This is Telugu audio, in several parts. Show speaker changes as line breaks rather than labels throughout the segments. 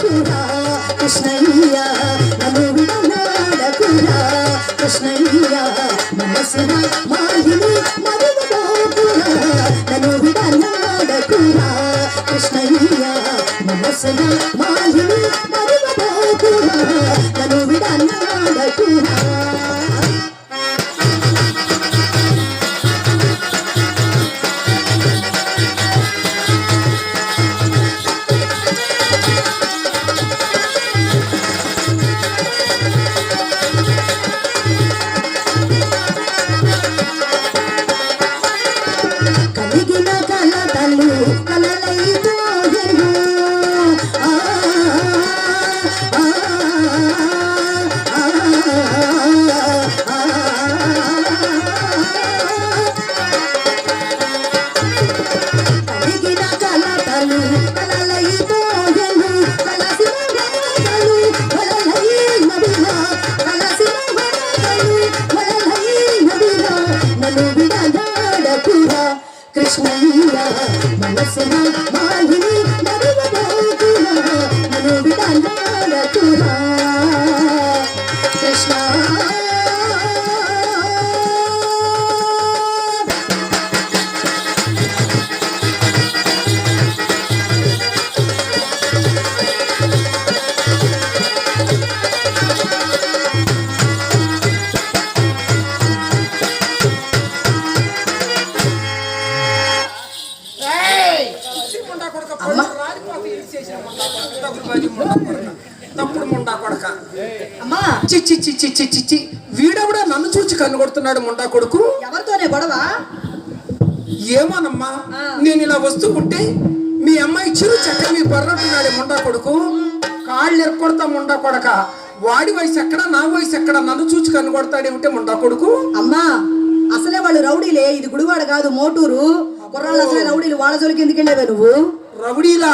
నాడకురా కృష్ణయ్య నన్ను విడనాడకురా కృష్ణయ్య మనసున మాలిని మరువబోకురా నన్ను విడనాడకురా కృష్ణయ్య మనసున మాలిని మరువబోకురా నన్ను విడనాడకురా కృష్ణయ్య మనసున మాలిని మరువబోకురా నన్ను విడనాడకురా కృష్ణ
తప్పుడు ముండా కొడక చిచ్చి చిచ్చి చిచ్చి చిచ్చి వీడెవడా నన్ను చూచి కన్ను కొడుతున్నాడు ముండా కొడుకు
ఎవరితోనే గొడవ
ఏమోనమ్మా నేను ఇలా వస్తూ ఉంటే మీ అమ్మాయి చిరు చక్క మీ బర్రట్టున్నాడు ముండా కొడుకు కాళ్ళు ఎరకొడతా ముండా కొడక వాడి వయసు ఎక్కడ నా వయసు ఎక్కడ నన్ను చూచి కన్ను కొడతాడేమిటే ముండా కొడుకు
అమ్మా అసలే వాళ్ళు రౌడీలే ఇది గుడివాడ కాదు మోటూరు కుర్రాళ్ళు అసలే రౌడీలు వాళ్ళ జోలికి ఎందుకు వెళ్ళేవే నువ్వు
రౌడీలా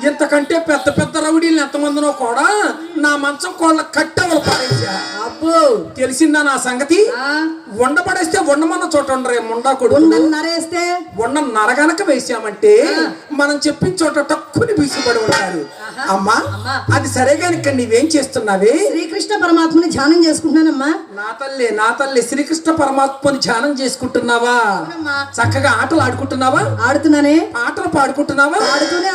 ఇంతకంటే పెద్ద పెద్ద రౌడీలు ఎంతమందినో కూడా నా మంచం కోళ్ళ కట్టెవరు పడేసా
అబ్బో
తెలిసిందా నా సంగతి ఉండబడేస్తే ఉండమన్న చోట ఉండరే ముండా కొడుకు
నరేస్తే
ఉండ నరగనక వేసామంటే మనం చెప్పిన చోట తక్కువని బీసుపడి ఉంటారు అమ్మా అది సరే గాని ఇక్కడ నీవేం చేస్తున్నావే
శ్రీకృష్ణ పరమాత్మని ధ్యానం చేసుకుంటున్నానమ్మా
నా తల్లి శ్రీకృష్ణ పరమాత్మని ధ్యానం చేసుకుంటున్నావా చక్కగా ఆటలు ఆడుకుంటున్నావా
ఆడుతున్నానే
ఆటలు పాడుకుంటున్నావా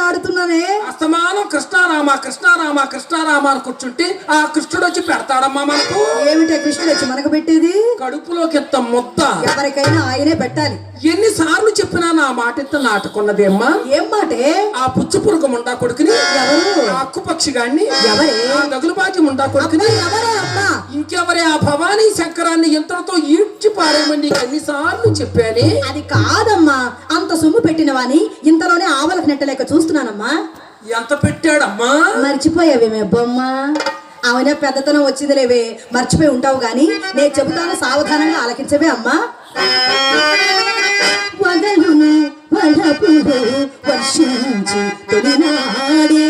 ఆడుతున్నానే
అస్తమానం కృష్ణారామ కృష్ణారామ కృష్ణారామ అని కూర్చుంటే ఆ కృష్ణుడు వచ్చి పెడతాడమ్మా మనకు
ఏమిటే కృష్ణుడు వచ్చి మనకు పెట్టేది
కడుపులోకి ఎంత ముద్ద
ఎవరికైనా ఆయనే పెట్టాలి
ఎన్నిసార్లు చెప్పినా నా మాట ఎంత నాటుకున్నది అమ్మా
ఏం మాటే
ఆ పుచ్చు పురుగు ముండా కొడుకుని
ఎవరు
అక్కు పక్షి గాన్ని
ఎవరే
ఆ దగులుబాజీ ముండా కొడుకుని
ఎవరే అమ్మా
ఇంకెవరే ఆ భవానీ శంకరాన్ని ఎంతతో ఈడ్చి పారేమని నీకు ఎన్నిసార్లు చెప్పానే
అది కాదమ్మా అంత సొమ్ము పెట్టిన వాని ఇంతలోనే ఆవలకు నెట్టలేక చూస్తున్నానమ్మా
ఎంత పెట్టాడమ్మా
మర్చిపోయావేమే బొమ్మ ఆమె పెద్దతనం వచ్చిందిలేవే మర్చిపోయి ఉంటావు గాని నేను చెబుతాను సావధానంగా ఆలకించవే అమ్మా వదలును వలపులు వర్షించి తొలినాడే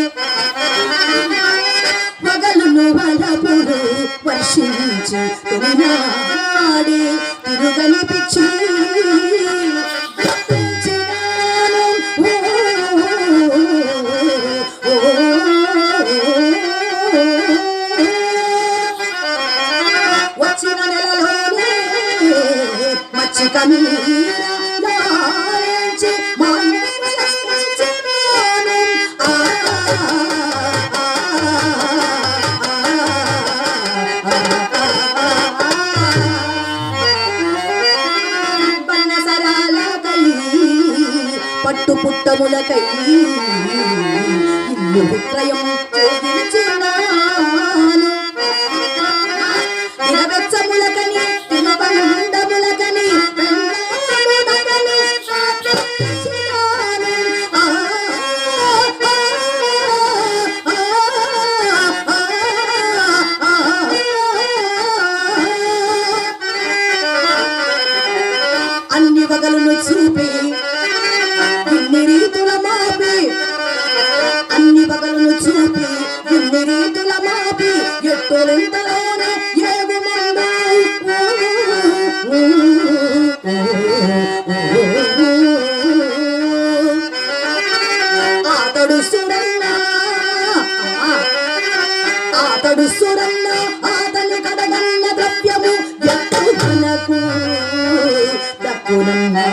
వగలును వలపులు వర్షించి తొలినాడే తిరుగని పిచ్చి వచ్చిన నెలలోనే మచ్చిక పట్టు పుట్టములకై ఇల్లు విక్రయం చేయించున్నాను తినవెచ్చములకని తినబండములకని అన్ని వగలను చూపి ఇన్ని రీతుల మాపి అన్ని వగలను చూపి ఇన్ని రీతుల మాపి ఎట్టులెంతలోనే ఏగుమందు అతడు సురన్నా సురన్న అతని కడగన్న ద్రవ్యము ఎత్తునకు దక్కునమ్మా.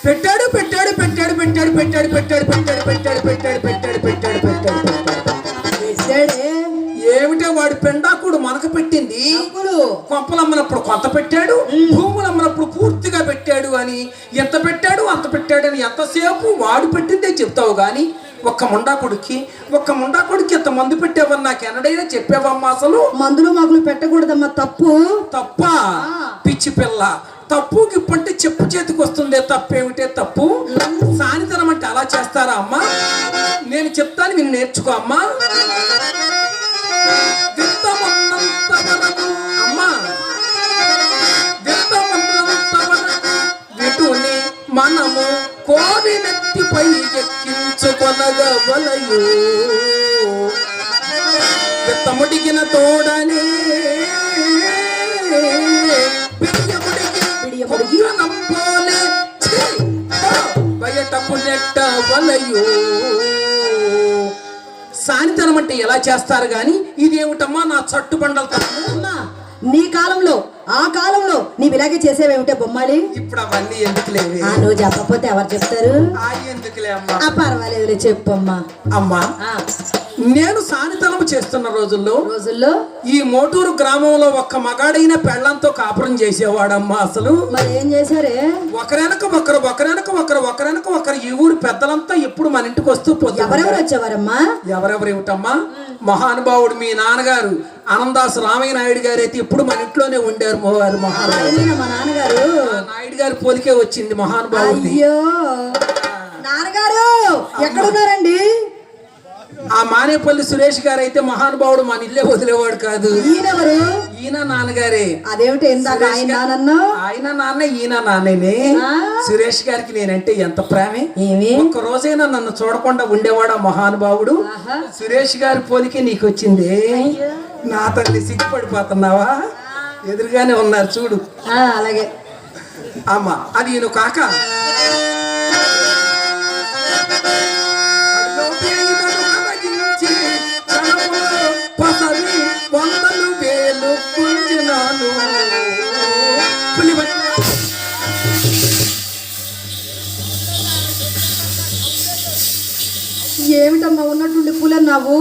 పెట్టాడు పెట్టాడు పెట్టాడు పెట్టాడు పెట్టాడు పెట్టాడు పెట్టాడు పెట్టాడు పెట్టాడు పెట్టాడు పెట్టాడు పెట్టాడు
వేసాడే
ఏమిటే వాడి పెండాకుడు మనకు పెట్టింది.
డబ్బులు
కొంపలు అమ్మనప్పుడు కొంత పెట్టాడు, భూములు అమ్మనప్పుడు పూర్తిగా పెట్టాడు అని ఎంత పెట్టాడు అంత పెట్టాడు అని ఎంతసేపు వాడు పెట్టిందే చెప్తావు గాని ఒక్క ముండాకుడికి ఎంత మందు పెట్టావని నాకు ఎన్నడైనా చెప్పావమ్మా? అసలు
మందులు మగులు పెట్టకూడదమ్మా, తప్పు.
తప్ప పిచ్చి పిల్ల, తప్పు గిప్పంటే చెప్పు చేతికి వస్తుందే, తప్పేమిటే తప్పు? సానితనం అంటే అలా చేస్తారా అమ్మా? నేను చెప్తాను, నేను నేర్చుకో అమ్మా. విత్తమన్నంత వరకు అమ్మా, విత్తమన్నంత వరకు విటుని మనము కోరినెత్తిపై ఎక్కించుకొనగవలయు. విత్తముడిగిన తోడనే బయటకు నెట్టవలయు. సానితనం అంటే ఎలా చేస్తారు గాని ఇదేమిటమ్మా నా చట్టుబండలు తప్పు.
అమ్మా, నీ కాలంలో ఆ కాలంలో నీవు ఇలాగే చేసేవేమిటే బొమ్మాలి?
ఇప్పుడు అవన్నీ ఎందుకులేవే?
నువ్వు చెప్పకపోతే ఎవరు చెప్తారు?
ఎందుకులే అమ్మా.
పర్వాలేదులే, చెప్పమ్మా.
అమ్మా, నేను సానితనం చేస్తున్న రోజుల్లో ఈ మోటూరు గ్రామంలో ఒక్క మగాడైన పెళ్ళంతో కాపురం చేసేవాడమ్మా. అసలు
మరి ఏం చేశారే?
ఒకరెనక ఒకరు ఈ ఊరు పెద్దలంతా ఎప్పుడు మన ఇంటికి వస్తూ పోతారు.
ఎవరెవరు వచ్చేవారమ్మా?
ఎవరెవరు ఏమిటమ్మా? మహానుభావుడు మీ నాన్నగారు ఆనందాసు రామయ్య నాయుడు గారు అయితే ఎప్పుడు మన ఇంట్లోనే ఉండేవారు. మహానుభావుడు
మా నాన్నగారు.
నాయుడు గారి పోలికే వచ్చింది మహానుభావుడు.
అయ్యో, నాన్నగారు ఎక్కడున్నారండి?
ఆ మానేపల్లి సురేష్ గారు అయితే మహానుభావుడు మన ఇల్లే వదిలేవాడు కాదు.
ఈయనెవరు?
ఈయన నాన్నగారే.
అదేమిటి ఇందాక ఆయన
ఆయన నాన్న ఈయన నాన్ననే. సురేష్ గారికి నేనంటే ఎంత ప్రేమే. ఒక్క రోజైనా నన్ను చూడకుండా ఉండేవాడు ఆ మహానుభావుడు. సురేష్ గారి పోలికే నీకు వచ్చింది. నా తల్లి సిగ్గుపడిపోతున్నావా? ఎదురుగానే ఉన్నారు చూడు.
అలాగే
అమ్మా, అది ఈయన కాక
ఏమిటమ్మా ఉన్నట్టుండి పులన్నావు?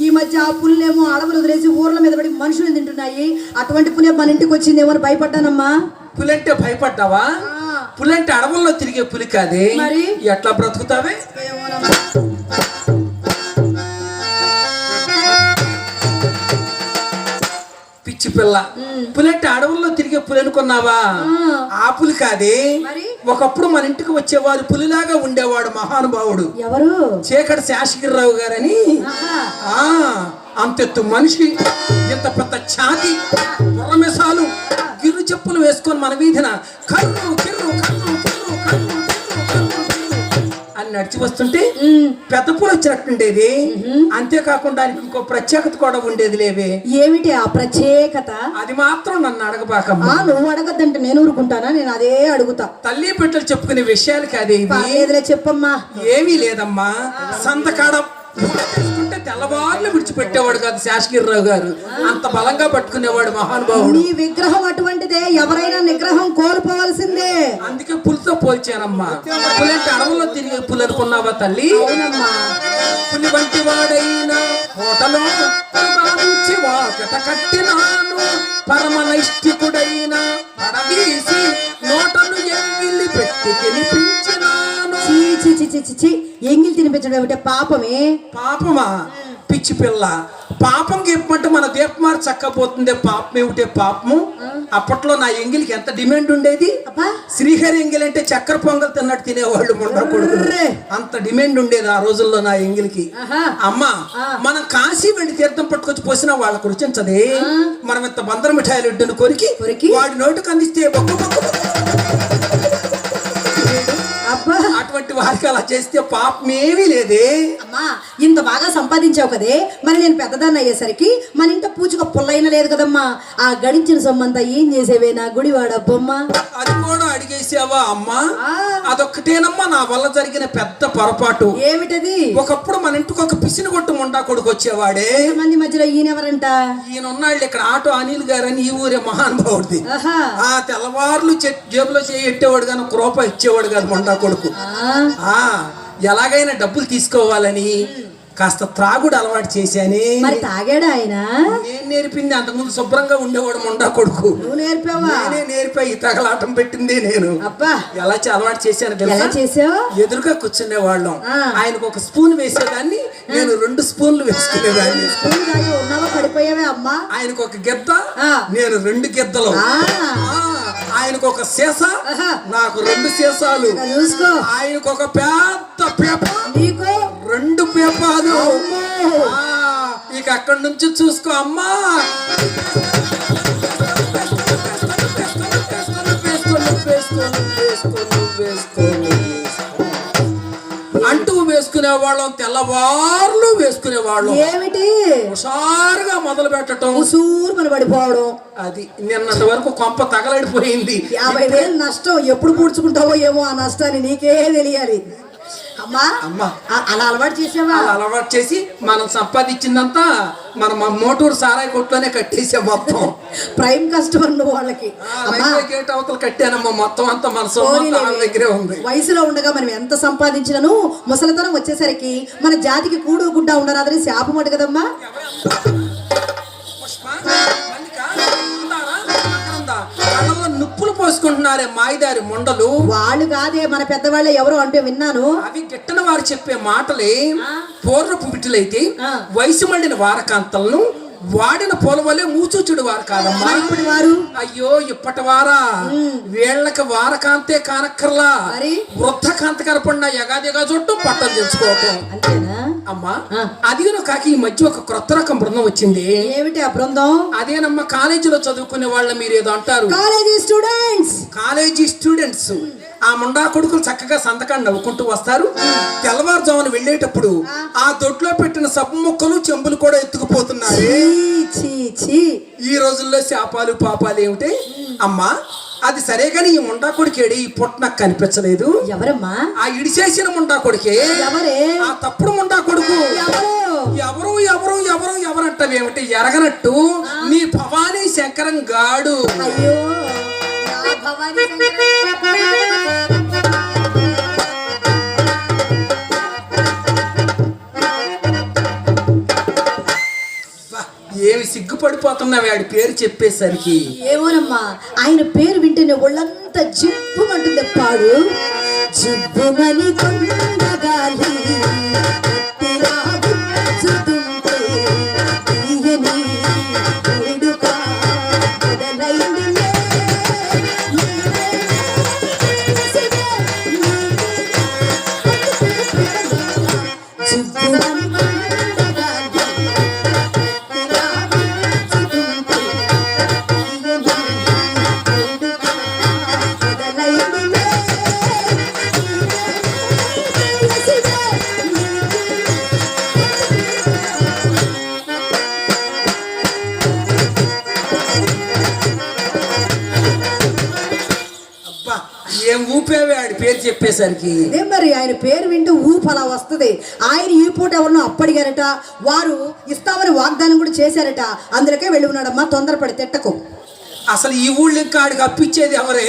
ఈ మధ్య ఆ పుల్లేమో అడవులు వదిలేసి ఊర్ల మీద పడి మనుషులు తింటున్నాయి. అటువంటి పులే మన ఇంటికి వచ్చిందేమో అని భయపడ్డానమ్మా.
పులంటే భయపడ్డావా? పులంటే అడవుల్లో తిరిగే పులి కాదే.
మరి
ఎట్లా బ్రతుకుతావే? పిచ్చి పిల్ల, పులంటే అడవుల్లో తిరిగే పులి అనుకున్నావా? ఆ పులి కాదే. ఒకప్పుడు మన ఇంటికి వచ్చేవారు పులిలాగా ఉండేవాడు మహానుభావుడు.
ఎవరు?
చేకడ శేషగిరిరావు గారని. అంతెత్తు మనిషి, ఇంత పెద్ద ఛాతి, పొరమెసాలు, గిర్రు చెప్పులు వేసుకొని మన వీధిన కర్రు కిర్రు కర్రు కిర్రు కర్రు అని నడిచి వస్తుంటే పెద్ద పూలు వచ్చినట్టుండేది. అంతేకాకుండా ఇంకో ప్రత్యేకత కూడా ఉండేది లేవే.
ఏమిటి ఆ ప్రత్యేకత?
అది మాత్రం నన్ను అడగబాకమ్మా.
నువ్వు అడగద్దంటే నేను ఊరుకుంటానా? నేను అదే అడుగుతా.
తల్లి బిడ్డలు చెప్పుకునే విషయాలు కాదే ఇవి.
చెప్పమ్మా.
ఏమీ లేదమ్మా. సంతకాడ తీసుకుంటే తెల్లవారులు విడిచిపెట్టేవాడు కాదు శేషగిరిరావు గారు. అంత బలంగా పట్టుకునేవాడు మహానుభావుడు.
నీ విగ్రహం అటువంటిదే, ఎవరైనా నిగ్రహం కోల్పోవలసిందే.
అందుకే పులితో పోల్చానమ్మా. పులంటే అడవుల్లో తిరిగే పులి అనుకున్నావా తల్లి? పులి వంటి వాడైనా కోటలో వాకట కట్టినాను, పరమ నైష్టికుడైన పడదీసి నోటను ఎంగిలి పెట్టి గెలిపించినాను.
ఎంగిలి తినిపించడం ఏమిటే? పాపమే.
పాపమా? పిచ్చి పిల్ల, పాపం చెప్పమంటే మన దీపమార్ చక్కపోతుందే పాపం ఏమిటే పాపము. అప్పట్లో నా ఎంగిలికి ఎంత డిమాండ్ ఉండేది.
అబ్బా
శ్రీహరి ఎంగిల్ అంటే చక్కెర పొంగల్ తిన్నట్టు తినేవాళ్ళు మొండ కొడుకులు. అంత డిమాండ్ ఉండేది ఆ రోజుల్లో నా ఎంగిలికి.
ఆహా.
అమ్మా మనం కాశీ వెళ్ళి తీర్థం పట్టుకొచ్చి పోసినా వాళ్ళకు రుచించదే. మనం ఇంత బందర మిఠాయిలు ఇడ్డును కొరికి వాడి నోటుకు అందిస్తే
అబ్బా
అటువంటి వారికి అలా చేస్తే పాపం ఏమీ లేదే.
అమ్మా ఇంత బాగా సంపాదించావు కదే, మరి నేను పెద్దదాన్ని అయ్యేసరికి మన ఇంట పూచుక పుల్లైన లేదు కదమ్మా. ఆ గడించిన సొమ్మంతా ఏం చేసేవే నా గుడివాడబ్బమ్మ?
అది కూడా అడిగేసావా అమ్మా? అదొక్కటేనమ్మా నా వల్ల జరిగిన పెద్ద పొరపాటు.
ఏమిటది?
ఒకప్పుడు మన ఇంటికి ఒక పిసిని కొట్టు ముండా కొడుకు వచ్చేవాడే.
మంది మధ్యలో ఈయనెవరంట?
ఈయన ఉన్నాళ్ళు ఇక్కడ ఆటో అనిల్ గారు అని ఈ ఊరే మహానుభావుడిది.
ఆహా.
ఆ తెల్లవారులు జేబులో చేయెట్టేవాడు కానీ 1 రూపాయి ఇచ్చేవాడు కాదు ముండా కొడుకు. ఎలాగైనా డబ్బులు తీసుకోవాలని కాస్త త్రాగుడు అలవాటు చేశానే.
మరి తాగాడా ఆయన?
నేను నేర్పింది. అంతకుముందు శుభ్రంగా ఉండేవాడు ముండా కొడుకు.
నువ్వు నేర్పావా?
నేనే నేర్పా. ఈ తగలాటం పెట్టింది నేను.
అబ్బా
ఎలా అలవాటు చేశాను
ఎలా
తెలుసా?
చేసావు?
ఎదురుగా కూర్చునే వాళ్ళం. ఆయనకు 1 స్పూన్ వేసేదాన్ని, నేను 2 స్పూన్లు వేసుకునేదాన్ని.
ఉన్నావా పడిపోయావే అమ్మా?
ఆయనకు 1 గిద్ద, నేను 2 గిద్దలు. ఆయనకు 1 సీసా, నాకు 2 సీసాలు.
చూసుకో.
ఆయనకు 1 పెద్ద పేపర్,
నీకు
2 పేపాలు. ఇక అక్కడి నుంచి చూసుకో అమ్మా. అంటూ వేసుకునే వాళ్ళం, తెల్లవార్లు వేసుకునే వాళ్ళం.
ఏమిటి?
హుషారుగా మొదలు పెట్టడం,
ఉసూరుమని పడిపోవడం.
అది నిన్నటి వరకు కొంప తగలడిపోయింది.
50,000 నష్టం. ఎప్పుడు పూడ్చుకుంటావో ఏమో ఆ నష్టాన్ని నీకే తెలియాలి. అమ్మా
అమ్మా
అలా అలవాటు చేసావా?
అలా అలవాటు చేసి మనం సంపాదించిందంతా మనం మోటూరు సారాయి కొట్లోనే కట్టేసా మొత్తం.
ప్రైమ్ కస్టమర్ నువ్వు వాళ్ళకి.
గేట్ అవతల కట్టానమ్మా మొత్తం అంతా. మన సొమ్ము దగ్గరే ఉంది.
వయసులో ఉండగా మనం ఎంత సంపాదించినను ముసలితనం వచ్చేసరికి మన జాతికి కూడు గుడ్డ ఉండరాదని శాపమట కదమ్మా. నుప్పులు పోసుకుంటున్నారే మాయిదారి ముండలు. వాళ్ళు కాదే మన పెద్దవాళ్ళే ఎవరో అంటే విన్నాను. అవి గిట్టన వారు చెప్పే మాటలే. పూర్వపు బిడ్డలైతే వయసు మళ్ళిన వారకాంతలను వాడిన పొల వల్లే మూచూచుడు వారు కాదమ్మా. ఇప్పటి వారు అయ్యో ఇప్పటి వారా వీళ్ళకి వారకాంతే కానక్కర్లా, వృద్ధ కాంత కనపడిన ఎగాదిగా చుట్టూ పట్టలు తెచ్చుకోవటం అమ్మా. అదిగను కాకి ఈ మధ్య ఒక క్రొత్త రకం బృందం వచ్చింది. ఏమిటి ఆ బృందం? అదేనమ్మా కాలేజీలో చదువుకునే వాళ్ళ మీరు ఏదో అంటారు, కాలేజీ స్టూడెంట్స్. ఆ ముండా కొడుకులు చక్కగా సంతకాన్ని నవ్వుకుంటూ వస్తారు. తెల్లవారుజామున వెళ్ళేటప్పుడు ఆ దొడ్లో పెట్టిన సబ్బు ముక్కలు చెంబులు కూడా ఎత్తుకుపోతున్నారు. ఈ రోజుల్లో శాపాలు పాపాలు ఏమిటి అమ్మా? అది సరే గాని ఈ ముండా కొడుకేడి ఈ పుట్ట నాకు కనిపించలేదు. ఎవరమ్మా? ఆ ఇడిచేసిన ముండా కొడుకే. ఆ తప్పుడు ముండా కొడుకు. ఎవరు ఎవరు ఎవరు ఎవరంటవేమిటి ఎరగనట్టు నీ భవానీ శంకరం గాడు. అయ్యో ఏమి సిగ్గుపడిపోతున్నావు ఆడి పేరు చెప్పేసరికి. ఏమోనమ్మా ఆయన పేరు వింటేనే ఒళ్ళంతా జిప్పుమంటుంది. పాడు జిప్పుమని కొండగాలి ఏం ఊపేవే ఆడి పేరు చెప్పేసరికి. అదే మరి ఆయన పేరు వింటూ ఊపు అలా వస్తుంది. ఆయన ఈ పూట ఎవరినో అప్పడిగారట, వారు ఇస్తామని వాగ్దానం కూడా చేశారట. అందులోకే వెళ్ళి ఉన్నాడమ్మా. తొందరపడి తిట్టకు. అసలు ఈ ఊళ్ళో ఆడికి అప్పిచ్చేది ఎవరే?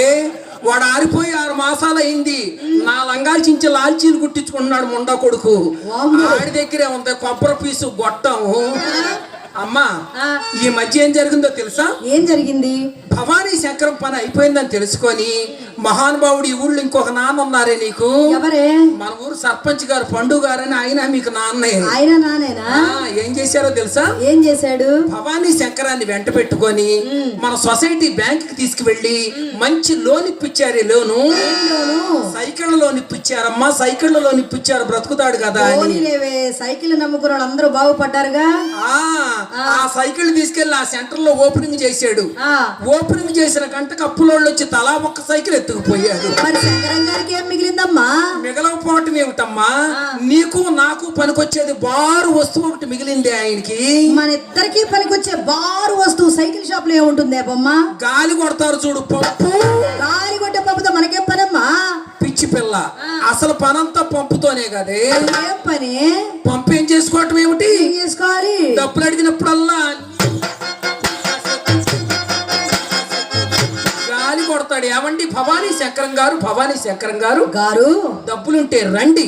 వాడు ఆరిపోయి 6 మాసాలు అయింది. నా లంగాలు చించి లాల్చీలు కుట్టించుకుంటున్నాడు ముండా కొడుకు. ఆడి దగ్గరే ఉంది కొబ్బరి పీసు గొట్టం. అమ్మా ఈ మధ్య ఏం జరిగిందో తెలుసా? ఏం జరిగింది?
భవానీ శంకరం పని అయిపోయిందని తెలుసుకొని మహానుభావుడు ఈ ఊళ్ళో ఇంకొక నాన్న ఉన్నారే నీకు.
ఎవరే?
మన ఊరు సర్పంచ్ గారు పండు గారని ఆయన మీకు నాన్నే.
ఆయన నానేనా?
ఏం చేశారో తెలుసా?
ఏం చేశాడు?
భవానీ శంకరాన్ని వెంట పెట్టుకొని మన సొసైటీ బ్యాంక్ కి తీసుకువెళ్ళి మంచి లోన్ ఇప్పించారు. లోను సైకిల్ లోన్ ఇప్పించారమ్మా. సైకిల్ లోన్ ఇప్పించారు, బ్రతుకుతాడు కదా అని.
సైకిల్ నమ్ముకున్న వాళ్ళు అందరూ బాగుపడ్డారుగా.
ఆ సైకిల్ తీసుకెళ్లి ఆ సెంటర్ లో ఓపెనింగ్ చేశాడు. ఓపెనింగ్ చేసిన గంటకు అప్పులోళ్ళు వచ్చి తలా ఒక్క సైకిల్ ఎత్తుకుపోయారు.
మరి శంకరం గారికి ఏం మిగిలిందమ్మా?
మిగలకపోవటం ఏమిటమ్మా, నీకు నాకు పనికొచ్చేది బారు వస్తువు ఒకటి మిగిలింది ఆయనకి.
మన ఇద్దరికి పనికొచ్చే బారు వస్తువు సైకిల్ షాప్ లో ఏముంటుంది బొమ్మ?
గాలి కొడతారు చూడు పంపు.
గాలి కొట్టే పంపుతో మనకేం పనమ్మా?
పిచ్చి పిల్ల, అసలు పనంతా పంపుతోనే కదే.
ఏం పని?
పంపు ఏం చేసుకోవటం ఏమిటి?
ఏం చేసుకోవాలి?
డబ్బులు అడిగినప్పుడల్లా గాలి కొడతాడు. ఏమండి భవానీ శంకరం గారు, భవానీ శంకరం గారు
గారు
డబ్బులుంటే రండి,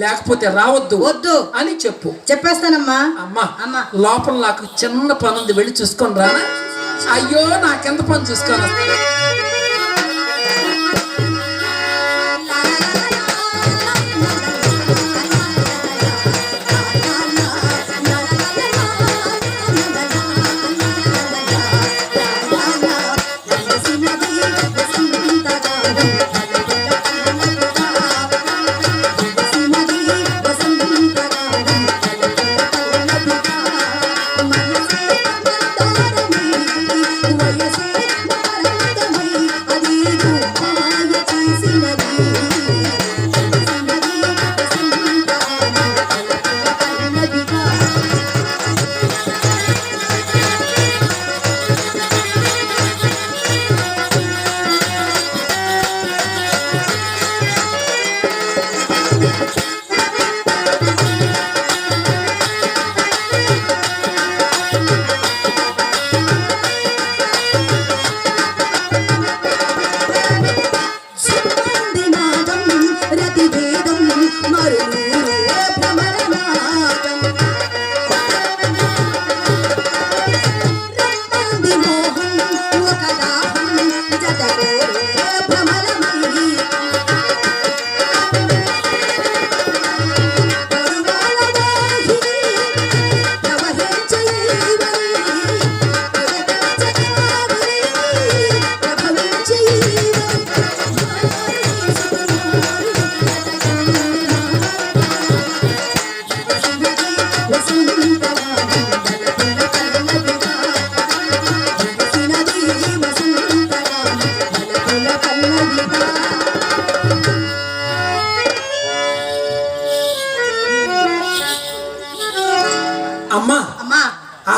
లేకపోతే రావద్దు
వద్దు
అని చెప్పు.
చెప్పేస్తానమ్మా.
అమ్మా లోపల నాకు చిన్న పని ఉంది, వెళ్ళి చూసుకొని రానా? అయ్యో నాకెంత పని చూసుకోను.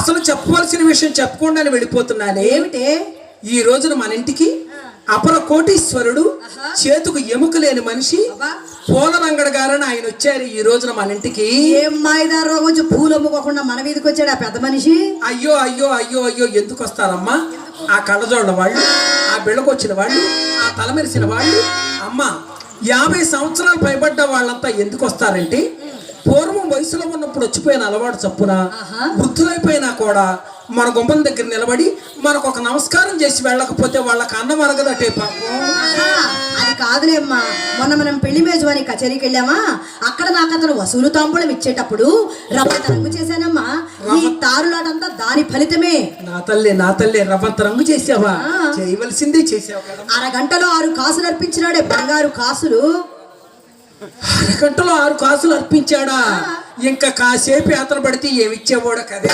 అసలు చెప్పవలసిన విషయం చెప్పకుండా వెళ్ళిపోతున్నానే.
ఏమిటే?
ఈ రోజున మన ఇంటికి అపర కోటీశ్వరుడు, చేతుకు ఎముక లేని మనిషి పూలరంగడు గారని ఆయన వచ్చారు ఈ రోజున మన ఇంటికి.
ఏం మాయిదారు రోజు పూలు అమ్ముకోకుండా మన మీదకి వచ్చాడు ఆ పెద్ద మనిషి.
అయ్యో అయ్యో అయ్యో అయ్యో ఎందుకు వస్తారమ్మా? ఆ కళ్ళజోళ్ళ వాళ్ళు, ఆ బిళ్ళకొచ్చిన వాళ్ళు, ఆ తలమెరిసిన వాళ్ళు, అమ్మ 50 సంవత్సరాలు పైబడ్డ వాళ్ళంతా ఎందుకు వస్తారంటే, పూర్వం వయసులో ఉన్నప్పుడు వచ్చిపోయిన అలవాటు చప్పున వృద్ధులైపోయినా కూడా మన గుమ్మం దగ్గర నిలబడి మనకు ఒక నమస్కారం చేసి వెళ్ళకపోతే వాళ్ళకి అన్నం అరగదటే పాపం.
అది కాదులేమ్మా, మొన్న మనం పెళ్లి మేజువాని కచేరీకి వెళ్ళామా, అక్కడ నాకు అతను వసూలు తాంబూలం ఇచ్చేటప్పుడు రవ్వంత రంగు చేశానమ్మా. ఈ తారులాటంతా దాని ఫలితమే.
నా తల్లి రవ్వంత రంగు చేసావా? చేయవలసిందే చేసావు కదా.
అరగంటలో 6 కాసులు అర్పించినాడే, బంగారు కాసులు.
అరగంటలో 6 కాసులు అర్పించాడా? ఇంకా కాసేపు యాత్ర పడితే ఏమిచ్చేవాడు కదే.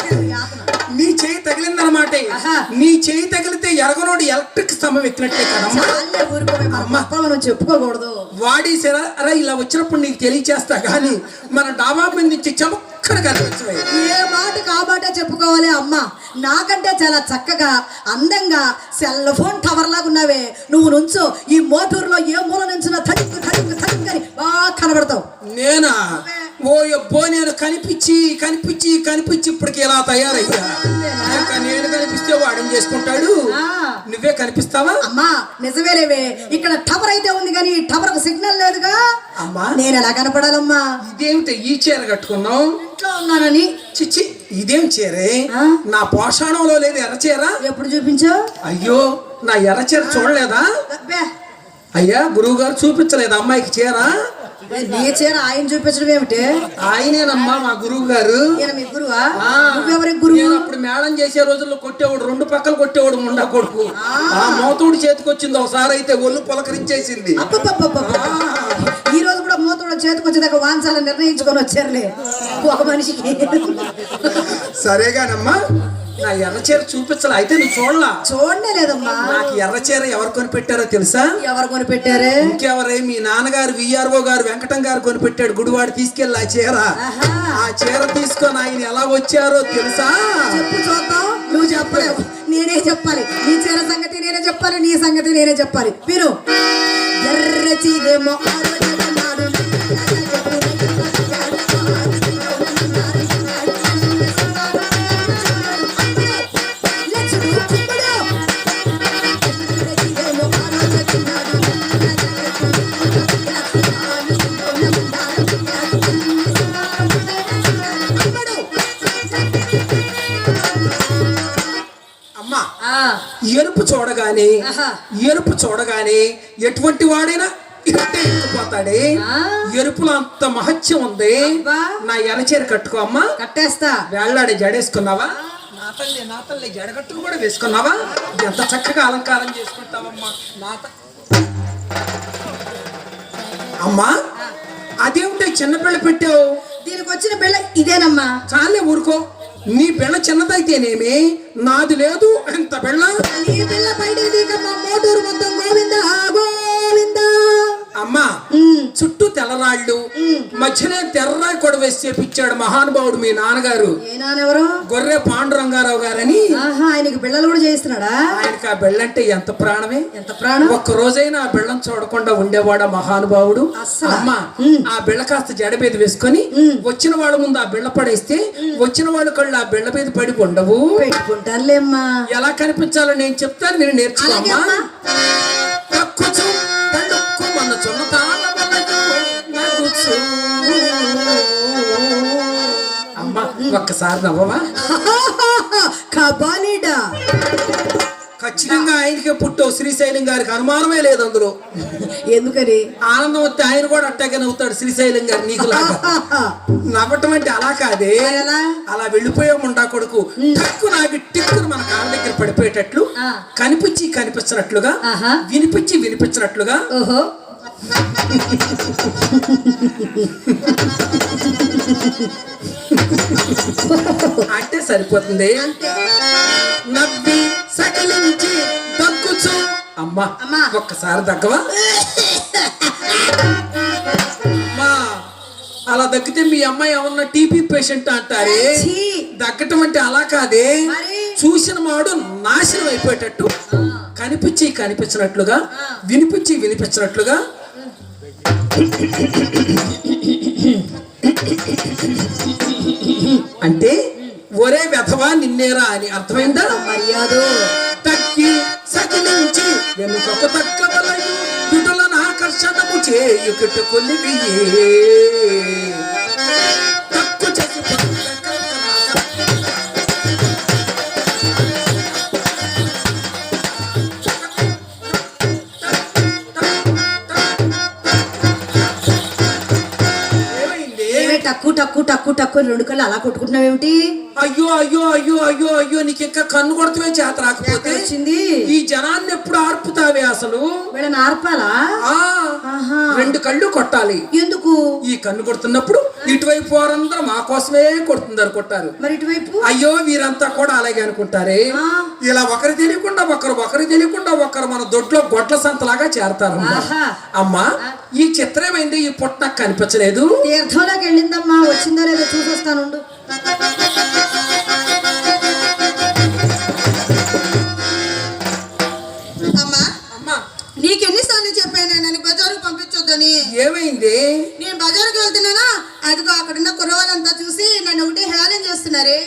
నీ చేయి తగిలిందనమాట. నీ చేయి తగిలితే ఎరగనోడు ఎలక్ట్రిక్ స్తంభం ఎక్కినట్టే కదమ్మా.
చెప్పుకోకూడదు.
వాడేసారా అలా ఇలా వచ్చినప్పుడు నీకు తెలియచేస్తా గానీ మన డాబా మీద నుంచి చమక్కన కనిపించలేదు.
ఏ మాటకు ఆ మాట చెప్పుకోవాలి అమ్మా. నాకంటే చాలా చక్కగా అందంగా సెల్ ఫోన్ టవర్ లాగా ఉన్నావే నువ్వు. నుంచో ఈ మోటూరులో ఏ మూల నుంచున్నా తడిక్కు తడిక్కు తడిక్కని బాగా కనబడతావు.
నేనా? ఓ అబ్బో, నేను కనిపించి కనిపించి కనిపించి ఇప్పటికి ఇలా తయారయ్యా. ఇంకా నేను కనిపిస్తే వాడేం చేసుకుంటాడు? నువ్వే కనిపిస్తావా?
అమ్మా నిజమేలేవే, ఇక్కడ టవర్ అయితే ఉంది కానీ టవర్ ఒక సిగ్నల్ లేదుగా.
అమ్మా
నేను ఎలా కనపడాలమ్మా?
ఇదేమిటి ఈ చీర కట్టుకున్నావు?
ఇంట్లో ఉన్నానని.
చిచ్చి, ఇదేం చీరే? నా పోషాణంలో లేదు ఎర్ర చీర.
ఎప్పుడు చూపించావు?
అయ్యో నా ఎర్ర చీర చూడలేదా?
అబ్బే,
అయ్యా గురువు గారు చూపించలేదు అమ్మాయికి చీర?
నీ చీర ఆయన చూపించడం ఏమిటి?
ఆయనేనమ్మా మా గురువు గారు.
ఈయన మీ గురువా? నువ్వెవరికి గురువు?
అప్పుడు మేళం చేసే రోజుల్లో కొట్టేవాడు, 2 పక్కలు కొట్టేవాడు ముండా కొడుకు. ఆ మోతుడు చేతికి వచ్చింది ఒకసారి, అయితే ఒళ్ళు పులకరించేసింది.
ఈ రోజు కూడా మూతోడు చేతికి వచ్చేదాకా వాంచాలని నిర్ణయించుకొని వచ్చారులే ఒక మనిషికి.
సరేగానమ్మా, నా ఎర్ర చీర చూపించాలి. అయితే నువ్వు చూడలా?
చూడనే లేదమ్మా.
నాకు ఎర్ర చీర ఎవరు కొనిపెట్టారో తెలుసా?
ఎవరు కొనిపెట్టారే?
ఇంకెవరే, మీ నాన్నగారు విఆర్ఓ గారు వెంకటం గారు కొనిపెట్టాడు. గుడివాడు తీసుకెళ్ళి ఆ చీర. ఆ చీర తీసుకొని ఆయన ఎలా వచ్చారో తెలుసా?
చెప్పు చూద్దాం. నువ్వు చెప్పలేవు, నేనే చెప్పాలి. నీ చీర సంగతి నేనే చెప్పాలి, నీ సంగతి నేనే చెప్పాలి. విను. ఎర్ర చీరేమో
ఎరుపు చూడగానే ఎటువంటి వాడైనా ఇట్టే ఎక్కిపోతాడే. ఎరుపులో అంత మహత్యం ఉంది. నా ఎర్రచీర కట్టుకో అమ్మా.
కట్టేస్తా.
వేళ్లాడే జడేసుకున్నావా? నా తల్లి జడగట్టుకు కూడా వేసుకున్నావా? ఎంత చక్కగా అలంకారం చేసుకుంటావమ్మా. అమ్మా, అదేమిటో చిన్న బిళ్ళ పెట్టావు?
దీనికి వచ్చిన బిళ్ళ ఇదేనమ్మా.
చాలే ఊరుకో. నీ బిళ్ళ చిన్నదైతేనేమి, నాది లేదు ఎంత బిళ్ళ.
నీ బిళ్ళ బయట మోటూరు మొత్తం గోవిందా గోవిందా.
అమ్మా, చుట్టూ తెల్లరాళ్ళు, మధ్యనే తెర్రాయి కూడా వేసి చేపించాడు మహానుభావుడు మీ నాన్నగారు. గొర్రె పాండురంగారావు గారని.
ఆయనకి బిళ్ళలు కూడా చేస్తున్నాడా?
ఆయనకి ఆ బిళ్ళంటే ఎంత ప్రాణమే.
ఎంత ప్రాణం.
ఒక్క రోజైనా ఆ బిళ్ళం చూడకుండా ఉండేవాడా మహానుభావుడు. అమ్మా, ఆ బిళ్ళ కాస్త జడ మీద వేసుకొని వచ్చిన వాళ్ళ ముందు ఆ బిళ్ళ పడేస్తే వచ్చిన వాళ్ళ కళ్ళు ఆ బిళ్ళ మీద పడి ఉండవు.
పెట్టుకుంటానులేమ్మా. ఎలా
కనిపించాలో నేను చెప్తాను, నేను నేర్చుకోమ్మా. అమ్మా, ఒక్కసారి నవ్వవా?
కబాలీడా.
ఖచ్చితంగా ఆయనకే పుట్టావు. శ్రీశైలం గారికి అనుమానమే లేదు అందులో.
ఎందుకని?
ఆనందం వస్తే ఆయన కూడా అట్టాగే నవ్వుతాడు శ్రీశైలం గారు నీకు లాగా. నవ్వటం అంటే అలా కాదే, అలా వెళ్ళిపోయాముండా కొడుకు. టక్కు నాకు టిక్కును మన కాళ్ళ దగ్గర పడిపోయేటట్లు, కనిపించి కనిపించినట్లుగా, వినిపించి వినిపించినట్లుగా. అంటే సరిపోతుంది. నవ్వి సకిలించి దగ్గుచు. అమ్మా, ఒక్కసారి దగ్గవా? అమ్మా, అలా దగ్గితే మీ అమ్మాయి ఏమన్నా టీపీ పేషెంట్ అంటారే. దగ్గటం అంటే అలా కాదే, చూసిన వాడు నాశనం అయిపోయేటట్టు, కనిపించి కనిపించినట్లుగా, వినిపించి వినిపించినట్లుగా. అంటే ఒరే వెధవా నిన్నేరా అని అర్థమైందా?
మర్యాద.
తక్కి సకిలించి వెనుకకు తక్కవలయు విటులను ఆకర్షణము చేయుకుట కొలివియే. తక్కు చేసి
టక్కు టక్కు టక్కు టక్కు 2 కళ్ళు అలా కొట్టుకుంటున్నావేమిటి?
అయ్యో అయ్యో అయ్యో అయ్యో అయ్యో, నీకు ఇంకా కన్ను కొడతమే చేత రాకపోతే
వచ్చింది.
ఈ జనాన్ని ఎప్పుడు ఆర్పుతావే అసలు?
వీళ్ళని ఆర్పాలా?
2 కళ్ళు కొట్టాలి.
ఎందుకు?
ఈ కన్ను కొడుతున్నప్పుడు ఇటువైపు వారందరూ మా కోసమే కొడుతున్నారు, కొట్టారు.
మరి ఇటువైపు?
అయ్యో వీరంతా కూడా అలాగే అనుకుంటారే. ఇలా ఒకరు తెలియకుండా ఒకరు తెలియకుండా ఒకరు మన దొడ్లో గొడ్ల సంతలాగా చేరతారు. అమ్మా, ఈ చిత్రమైంది. ఈ పొట్ట నాకు కనిపించలేదు.
తీర్థంలోకి వెళ్ళిందమ్మా, వచ్చిందో లేదో చూసొస్తానుండు.
నీకెన్నిసార్లు చెప్పాను నన్ను బజారుకు పంపించొద్దని?
ఏమైంది?
నేను బజారుకు వెళ్తున్నానా, అదిగో అక్కడున్న కుర్రవాళ్ళంతా చూసి నన్ను ఒకటి హేళన చేస్తున్నారే.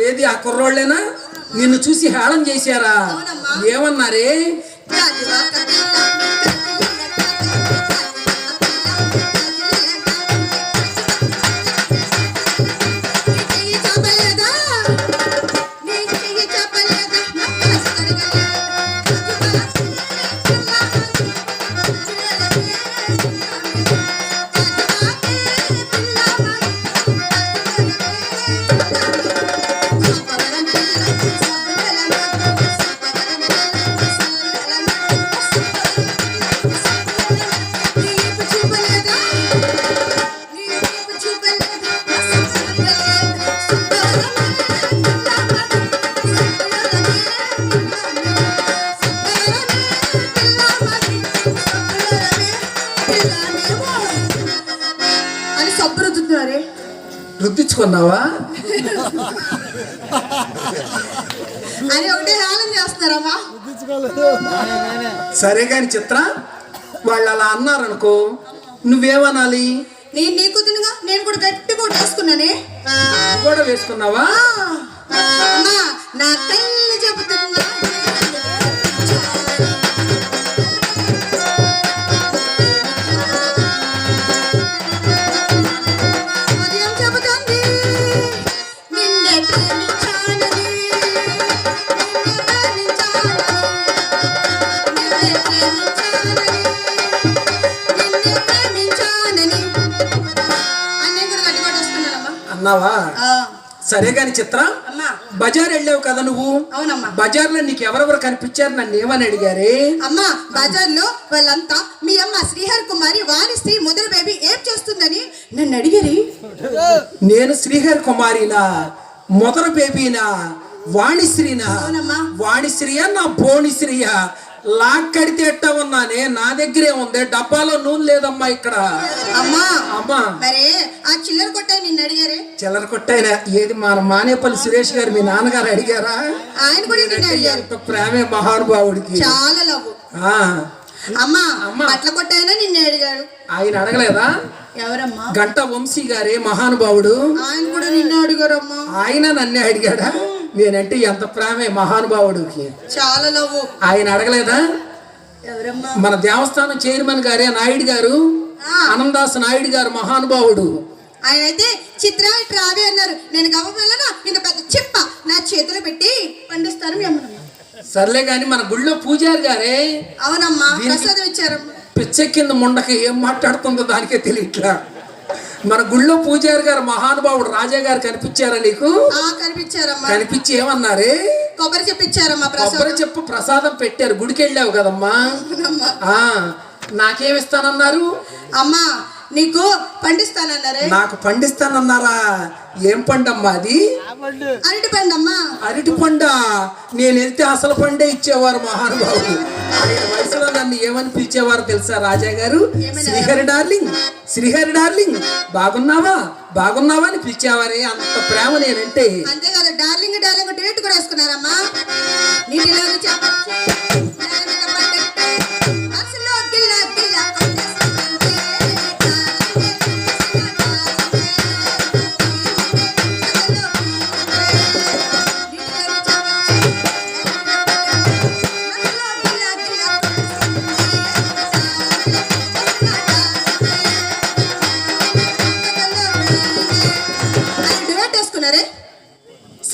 ఏది ఆ కుర్రోళ్ళేనా నిన్ను చూసి హేళన చేశారా? ఏమన్నారే?
ఏమో అని సబ్బు రుద్దుతున్నారే.
రుద్దించుకున్నావా?
అని ఒకటే హేళన చేస్తున్నారమ్మా.
సరే గాని చిత్ర, వాళ్ళు అలా అన్నారనుకో, నువ్వేమనాలి?
నేను నీ కుదునుగా నేను కూడా గట్టి కొట్టేసుకున్నానే.
నువ్వు కూడా వేసుకున్నావా?
అమ్మా నా కళ్ళు చెబుతున్నా. ఉదయం చెబుతుంది నిన్నే ప్రేమించానని, నిన్నే ప్రేమించానని, నిన్నే ప్రేమించానని అన్నీ కూడా గట్టి కొట్టేసుకున్నానమ్మా.
అన్నావా? సరే గాని చిత్ర,
అమ్మా
బజార్ వెళ్ళావు కదా నువ్వు.
అవునమ్మా.
బజార్లో నీకు ఎవరెవరు కనిపించారు? నన్ను ఏమని అడిగారే?
అమ్మా బజార్లో వాళ్ళంతా మీ అమ్మ శ్రీహరి కుమారి వాణిశ్రీ ముద్ర బేబీ ఏం చేస్తుందని నన్ను అడిగారు.
నేను శ్రీహరి కుమారినా, మొదల బేబీనా, వాణిశ్రీనా?
అవునమ్మా.
వాణిశ్రీయా నా బోణిశ్రీయా? లాక్కడితే ఎట్టా ఉన్నానే, నా దగ్గరే ఉంది, డబ్బాలో నూనె లేదమ్మా ఇక్కడ.
అమ్మా
అమ్మా
మరే ఆ చిల్లర కొట్టాయి నిన్ను అడిగారే.
చిల్లర కొట్టైనా ఏది? మన మానేపల్లి సురేష్ గారు మీ నాన్నగారు అడిగారా?
ఆయన కూడా నిన్ను అడిగారు.
ఎంత ప్రేమే మహానుభావుడికి.
చాలా లవ్.
ఆ,
అమ్మా
అమ్మా.
బట్టల కొట్టాయినా నిన్ను అడిగాడు.
ఆయన అడగలేదా?
ఎవరమ్మా?
గంట వంశీ గారే మహానుభావుడు,
ఆయన కూడా నిన్ను అడిగారమ్మా.
ఆయన నన్నే అడిగాడా? నేనంటే ఎంత ప్రేమే మహానుభావుడికి.
చాలా లవ్.
ఆయన అడగలేదా?
ఎవరమ్మా?
మన దేవస్థానం చైర్మన్ గారే నాయుడు గారు, అనందాస నాయుడు గారు మహానుభావుడు.
ఆయన అయితే చిత్ర ఇటు రావే అన్నారు. నేను గవ్వపిల్లన ఇంత పెద్ద చిప్ప నా చేతిలో పెట్టి పండిస్తాను మీ అమ్మనమ్మ.
సర్లే గాని మన గుళ్ళో పూజారి గారే.
అవునమ్మా ప్రసాదం ఇచ్చారమ్మా.
పిచ్చెక్కింద ముండక ఏం మాట్లాడుతుందో దానికే తెలియట్లా. మన గుళ్ళో పూజారి గారు మహానుభావుడు రాజా గారు కనిపించారా నీకు?
కనిపించారమ్మా.
కనిపించి ఏమన్నారే?
కొబ్బరి చెప్పిచ్చారమ్మా. ప్రసాదం
కొబ్బరి చెప్పు ప్రసాదం పెట్టారు. గుడికి వెళ్ళావు కదమ్మా. ఆ నాకేమిస్తానన్నారు?
అమ్మా నీకు పండిస్తానన్నారే.
నాకు పండిస్తానన్నారా? ఏం పండమ్మా అది?
అరటి పండమ్మా.
అరటి పండ? నేను వెళ్తే అసలు పండే ఇచ్చేవారు మహానుభావుడు. ఆయన వయసులో నన్ను ఏమని పిలిచేవారు తెలుసా రాజా గారు? శ్రీహరి డార్లింగ్, శ్రీహరి డార్లింగ్, బాగున్నావా బాగున్నావా అని పిలిచేవారే. అంత ప్రేమ నేనంటే.
అంతేకాదు డార్లింగ్ డార్లింగ్ డేట్ కూడా వేసుకున్నారమ్మా. నీటిలో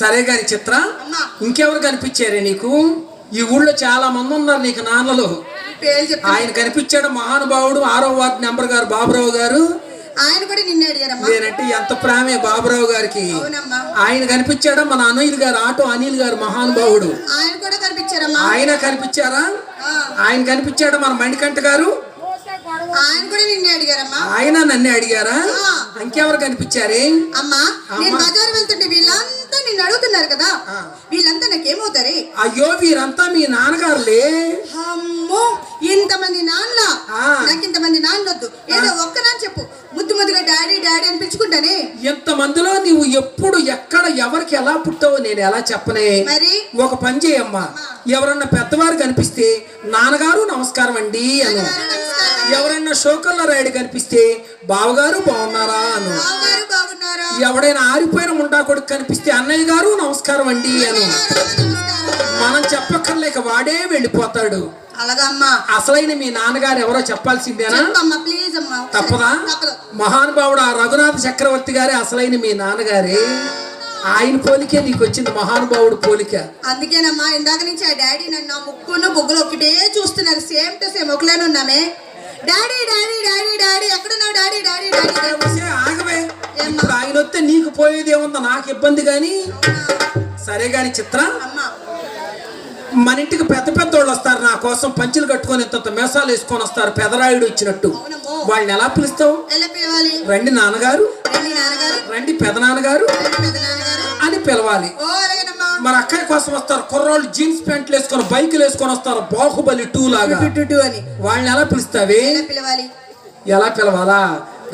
సరే గాని చిత్ర, ఇంకెవరు కనిపించారే నీకు? ఈ ఊళ్ళో చాలా మంది ఉన్నారు నీకు నాన్నలు. ఆయన కనిపించాడు మహానుభావుడు 6వ వార్డు నెంబర్ గారు బాబురావు గారు.
ఆయన కూడా నిన్నే అడిగారమ్మా.
నేనంటే ఎంత ప్రేమే బాబురావు గారికి. ఆయన కనిపించాడా? మన అనిల్ గారు, ఆటో అనిల్ గారు మహానుభావుడు.
ఆయన కూడా కనిపించారమ్మా.
ఆయన కనిపించారా? ఆయన కనిపించాడా? మన మణికంఠ గారు.
ఆయన కూడా నిన్నే అడిగారమ్మా.
ఆయన నన్నే అడిగారా? ఇంకెవరు కనిపించారే?
అమ్మా నేను బజారు వెళ్తుంటే వీళ్ళంతా నిన్ను అడుగుతున్నారు కదా, వీళ్ళంతా నాకేమవుతారే?
అయ్యో వీరంతా మీ నాన్నగారులే.
అమ్మో ఇంతమంది నాన్న, నాకు ఇంతమంది నాన్నొద్దు. ఏదో ఒక్క నాన్న చెప్పు, ముద్దు ముద్దుగా డాడీ డాడీ అని పిలుచుకుంటానే.
ఎంతమందిలో నీవు ఎప్పుడు ఎక్కడ ఎవరికి ఎలా పుట్టావో నేను ఎలా చెప్పనే?
మరి
ఒక పని చేయమ్మా, ఎవరన్నా పెద్దవారు కనిపిస్తే నాన్నగారు నమస్కారం అండి అను. ఎవరన్నా షోకల్లో రాయుడు కనిపిస్తే బావగారు బాగున్నారా అను. ఎవడైనా ఆరిపోయిన ముండా కొడుకు కనిపిస్తే అన్నయ్య గారు నమస్కారం అండి అను. మనం చెప్పక్కర్లేక వాడే వెళ్ళిపోతాడు.
అలాగమ్మా.
అసలైన మీ నాన్నగారు ఎవరో చెప్పాల్సిందేనా? తప్పదా?
తప్పదు.
మహానుభావుడు ఆ రఘునాథ చక్రవర్తి గారే అసలైన మీ నాన్నగారే. ఆయన పోలికే నీకు వచ్చింది, మహానుభావుడు పోలిక.
అందుకేనమ్మా ఇందాక నుంచి ఆ డాడీ నన్ను ముక్కును బొగ్గులు ఒకటే చూస్తున్నారు. సేమ్ టు సేమ్ ఒకలేను ఉన్నామే. డాడీ డాడీ డాడీ డాడీ ఎక్కడున్నావు డాడీ డాడీ డాడీ.
ఆగవే, ఇప్పుడు ఆయన వస్తే నీకు పోయేది ఏముందో, నాకు ఇబ్బంది గాని. సరే గాని చిత్ర, మన ఇంటికి పెద్ద పెద్ద వాళ్ళు వస్తారు నా కోసం, పంచులు కట్టుకొని ఇంత మేసాలు వేసుకొని వస్తారు పెదరాయుడు ఇచ్చినట్టు. వాళ్ళని ఎలా పిలుస్తావు? రండి నాన్నగారు, రండి పెదనాన్నగారు అని పిలవాలి. మన అక్కయ్య కోసం వస్తారు కుర్రోళ్ళు, జీన్స్ ప్యాంట్లు వేసుకొని బైకులు వేసుకొని వస్తారు, బాహుబలి 2 లాగా. వాళ్ళని ఎలా పిలుస్తావే? ఎలా పిలవాలా?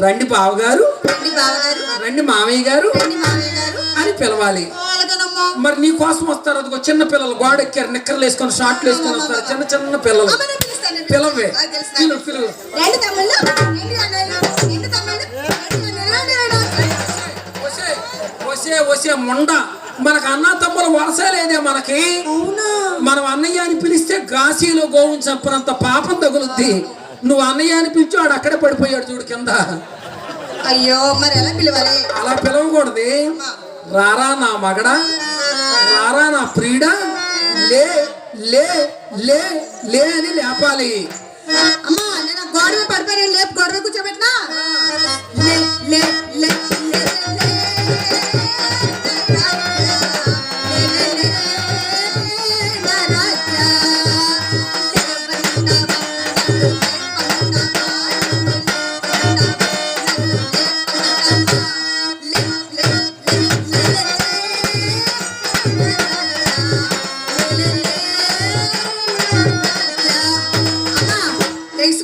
రండి బావగారు,
రండి బావగారు,
రండి మామయ్య గారు
రండి మామయ్య గారు
అని పిలవాలి.
అలాగేనమ్మా.
మరి నీ కోసం వస్తారు అదిగో చిన్న పిల్లలు, గోడ ఎక్కారు, నిక్కర్లు వేసుకొని షార్ట్లు వేసుకొని వస్తారు, చిన్న చిన్న పిల్లలు.
అమ్మ, నేను పిలుస్తాను, నేను
పిలవే,
పిలుస్తాను. తెలుసు నాకు.
పిలువు పిలువు.
రండి తమ్ముళ్ళు, రండి అన్నయ్యలు, రండి తమ్ముళ్ళు, రండి అన్నయ్యలు, రండి, రండి.
వసే వసే వసే మొండ, మనకు అన్న తమ్ముల వరస లేదే మనకి.
అవునా?
మనం అన్నయ్య అని పిలిస్తే కాశీలో గోవుని చంపినంత పాపం తగులుద్ది. నువ్వు అన్నయ్య అని పిలిచి వాడు అక్కడే పడిపోయాడు చూడు కింద.
అయ్యో, మరి ఎలా పిలవాలి?
అలా పిలవకూడదు. రారా నా మగడా, రారా నా ప్రియుడా, లే లే లే లే అని లేపాలి.
అమ్మా, నేను ఆ గోడ మీద పడిపోయి లేపు గోడ మీద కూర్చోబెట్టినా. లే లే లే లే లే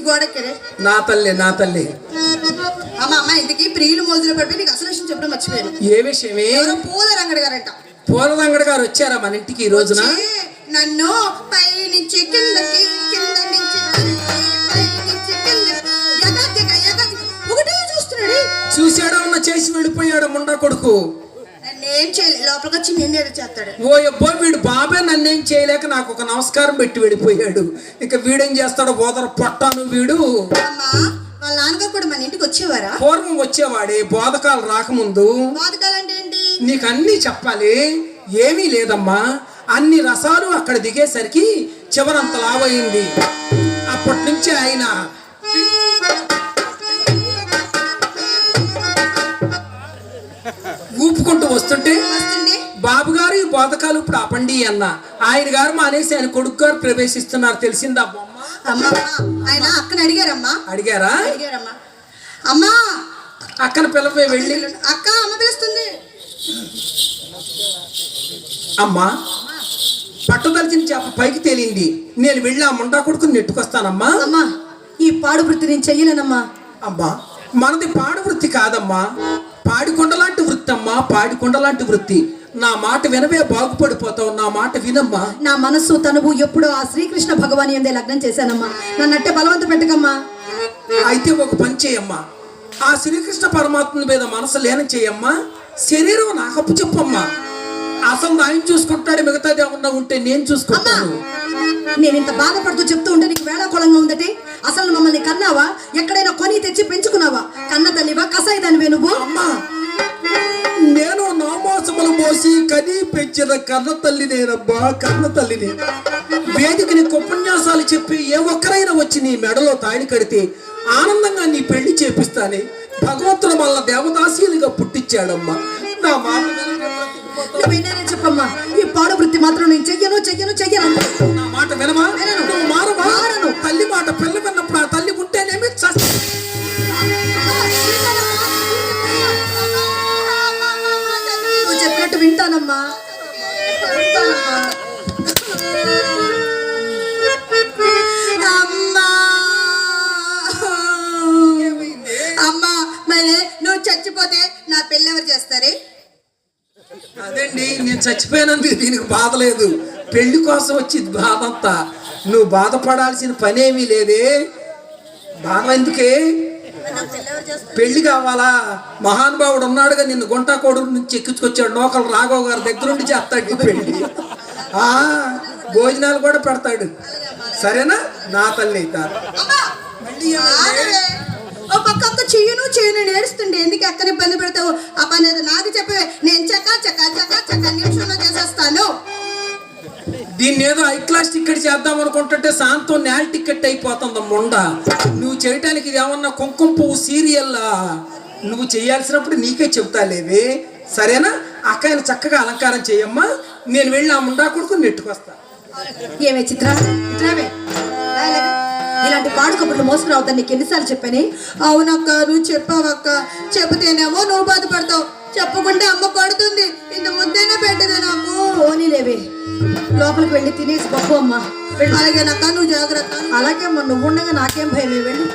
గోడెక్కడే
నా తల్లి, నా తల్లి.
అమ్మ అమ్మ, ఇంతకీ ప్రియులు మోజులో పడిపోయి నీకు అసలు విషయం చెప్పడం మర్చిపోయాను.
ఏ విషయమే?
ఎవరో పూల రంగడి గారంట.
పూలదంగడి గారు వచ్చారా మన ఇంటికి ఈ రోజున?
వచ్చి నన్ను పై నుంచి కిందకి, కింద నుంచి పై నుంచి కిందకి ఒకటే చూస్తున్నాడు.
చూసాడా ఉన్న చేసి వెళ్ళిపోయాడు ముండా కొడుకు.
నన్నేం చేయలేదు, లోపలికి వచ్చి నేను ఏదో చేస్తాడు.
ఓ అబ్బో, వీడు బాబే నన్నేం చేయలేక నాకు ఒక నమస్కారం పెట్టి వెళ్ళిపోయాడు. ఇక వీడేం చేస్తాడో బోదర పొట్టాను వీడు.
అమ్మా, వాళ్ళ నాన్నగారు కూడా మన ఇంటికి వచ్చేవారా?
పూర్వం వచ్చేవాడే, బోధకాలు రాకముందు.
బాధకాలంటే ఏంటి?
నీకు అన్నీ చెప్పాలి. ఏమీ లేదమ్మా, అన్ని రసాలు అక్కడ దిగేసరికి చివరంత లావయింది. అప్పటి నుంచి ఆయన ఊపుకుంటూ వస్తుంటే బాబు గారు ఈ బోధకాలు ఇప్పుడు ఆపండి అన్న. ఆయన గారు మానేసి ఆయన కొడుకు గారు ప్రవేశిస్తున్నారు. తెలిసిందా బొమ్మ?
అమ్మా, ఆయన అక్కని అడిగారమ్మా.
అడిగారా?
అడిగారమ్మా. అమ్మా,
అక్కన పిల్లపై వెళ్ళి,
అక్క అమ్మ పిలుస్తుంది.
అమ్మా పట్టుదలిచిన చేప పైకి తేలింది, నేను వెళ్ళి ఆ ముండా కొడుకుని నెట్టుకొస్తానమ్మా.
అమ్మా, ఈ పాడు వృత్తి నేను చెయ్యలేనమ్మా.
అమ్మా, మనది పాడు వృత్తి కాదమ్మా, పాడికొండ లాంటి వృత్తి అమ్మా, పాడికొండ లాంటి వృత్తి. నా మాట వినవే, బాగుపడిపోతావు. నా మాట వినమ్మా.
నా మనస్సు తనువు ఎప్పుడో ఆ శ్రీకృష్ణ భగవాని అందే లగ్నం చేశానమ్మా. నన్నట్టే బలవంత పెట్టకమ్మా.
అయితే ఒక పని చేయమ్మా, ఆ శ్రీకృష్ణ పరమాత్మ మీద మనసు లేనం చేయమ్మా, శరీరం నాకు అప్పు చెప్పమ్మా. అసలు ఆయన చూసుకుంటాడు, మిగతాది ఏమన్నా ఉంటే నేను చూసుకుంటాను.
నేను ఇంత బాధపడుతూ చెప్తూ ఉంటే నీకు వేళాకోళంగా ఉందటి. అసలు మమ్మల్ని కన్నావా? ఎక్కడైనా కొని తెచ్చి పెంచుకున్నావా? కన్న తల్లివా, కసాయి దానివే నువ్వు?
అమ్మా, నేను నామోసములు మోసి కని పెంచిన కన్న తల్లి నేనబ్బా, కన్న తల్లిని. వేదికని ఉపన్యాసాలు చెప్పి ఏ ఒక్కరైనా వచ్చి నీ మెడలో తాళి కడితే ఆనందంగా నీ పెళ్లి చేపిస్తానే. భగవంతుడు మళ్ళా దేవదాసీలుగా పుట్టించాడమ్మా. నా మాట
నువ్వేనా చెప్పమ్మా. ఈ పాడు వృత్తి మాత్రం నేను చెయ్యను చెయ్యను చెయ్యను.
నా మాట వినమా? నువ్వు మారవా? తల్లి మాట పిల్ల విన్నప్పుడు ఆ తల్లి ఉంటేనేమి
నువ్వు చెప్పినట్టు వింటానమ్మా.
అమ్మా, మరి నువ్వు చచ్చిపోతే నా పెళ్ళి ఎవరు చేస్తారే?
అదండి, నేను చచ్చిపోయినందుకు దీనికి బాధ లేదు, పెళ్లి కోసం వచ్చింది బాధ అంతా. నువ్వు బాధపడాల్సిన పనేమీ లేదే. బాధ ఎందుకే? పెళ్లి కావాలా? మహానుభావుడు ఉన్నాడుగా, నిన్ను గుంటాకోడూరు నుంచి ఎక్కించుకొచ్చాడు, నోకలు రాఘవ్ గారి దగ్గరుండి చేస్తాడు పెళ్లి. భోజనాలు కూడా పెడతాడు. సరేనా నా తల్లి?
ఓ పక్క అక్క చెయ్యను చేయను ఏడుస్తుండే. ఎందుకు అక్కని ఇబ్బంది పెడతావు? ఆ పని ఏదో నాకు చెప్పవే, నేను చక్క నిమిషంలో చేసేస్తాను.
దీన్ని ఏదో హై క్లాస్ టికెట్ చేద్దాం అనుకుంటుంటే శాంతం నేల టికెట్ అయిపోతుంది మొండ. నువ్వు చేయటానికి ఇది ఏమన్నా కుంకుమ పువ్వు సీరియల్ నువ్వు చేయాల్సినప్పుడు నీకే చెబుతాలేవి. సరేనా? అక్కని చక్కగా అలంకారం చేయమ్మా, నేను వెళ్ళి ఆ ముండా కొడుకుని నెట్టుకొస్తా.
ఏమే చిత్ర, ఇట్లావే ఇలాంటి పాడు కబుర్లు మోసుకురావుతాను నీకు ఎన్నిసార్లు చెప్పానే?
అవునక్క, నువ్వు చెప్పావక్క. చెబితేనేమో నువ్వు బాధపడతావు, చెప్పకుండా అమ్మ కొడుతుంది. ఇంత ముద్దైనా పెట్టదు నాకు.
పోనీలేవే, లోపలికి వెళ్ళి తినేసి పప్పు అమ్మా.
అలాగేనక్క, నువ్వు జాగ్రత్త.
అలాగే అమ్మ, నువ్వు ఉండగా నాకేం భయం. వెళ్ళి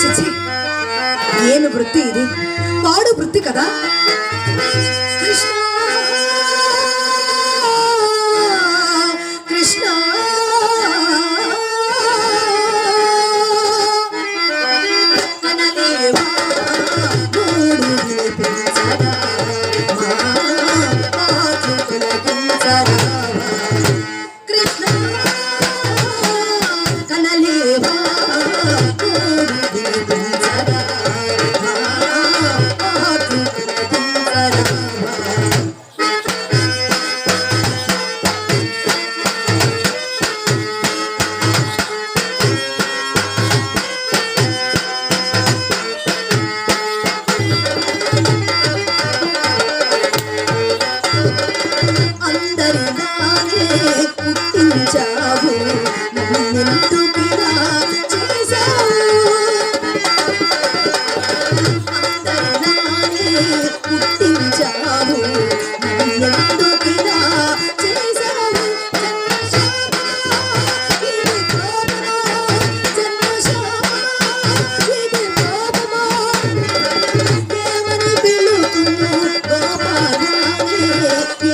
చిచి, ఏమి వృత్తి ఇది? పాడు వృత్తి కదా. కృష్ణ కృష్ణ కనలేవా మూడు వినిపించగా, మా ఆకులకించగా. కృష్ణ కనలేవా మూడు వినిపించగా, మా ఆకులకించగా. అందరిలాగే పుట్టించావు, నన్నెందుకిలా చేశావు? అందరిలాగే పుట్టించావు, నన్నెందుకిలా చేశావు? ఇది కోపమా? జన్మశాపమా? ఇది కోపమా? ఏమని పిలుతును గోపాలానే,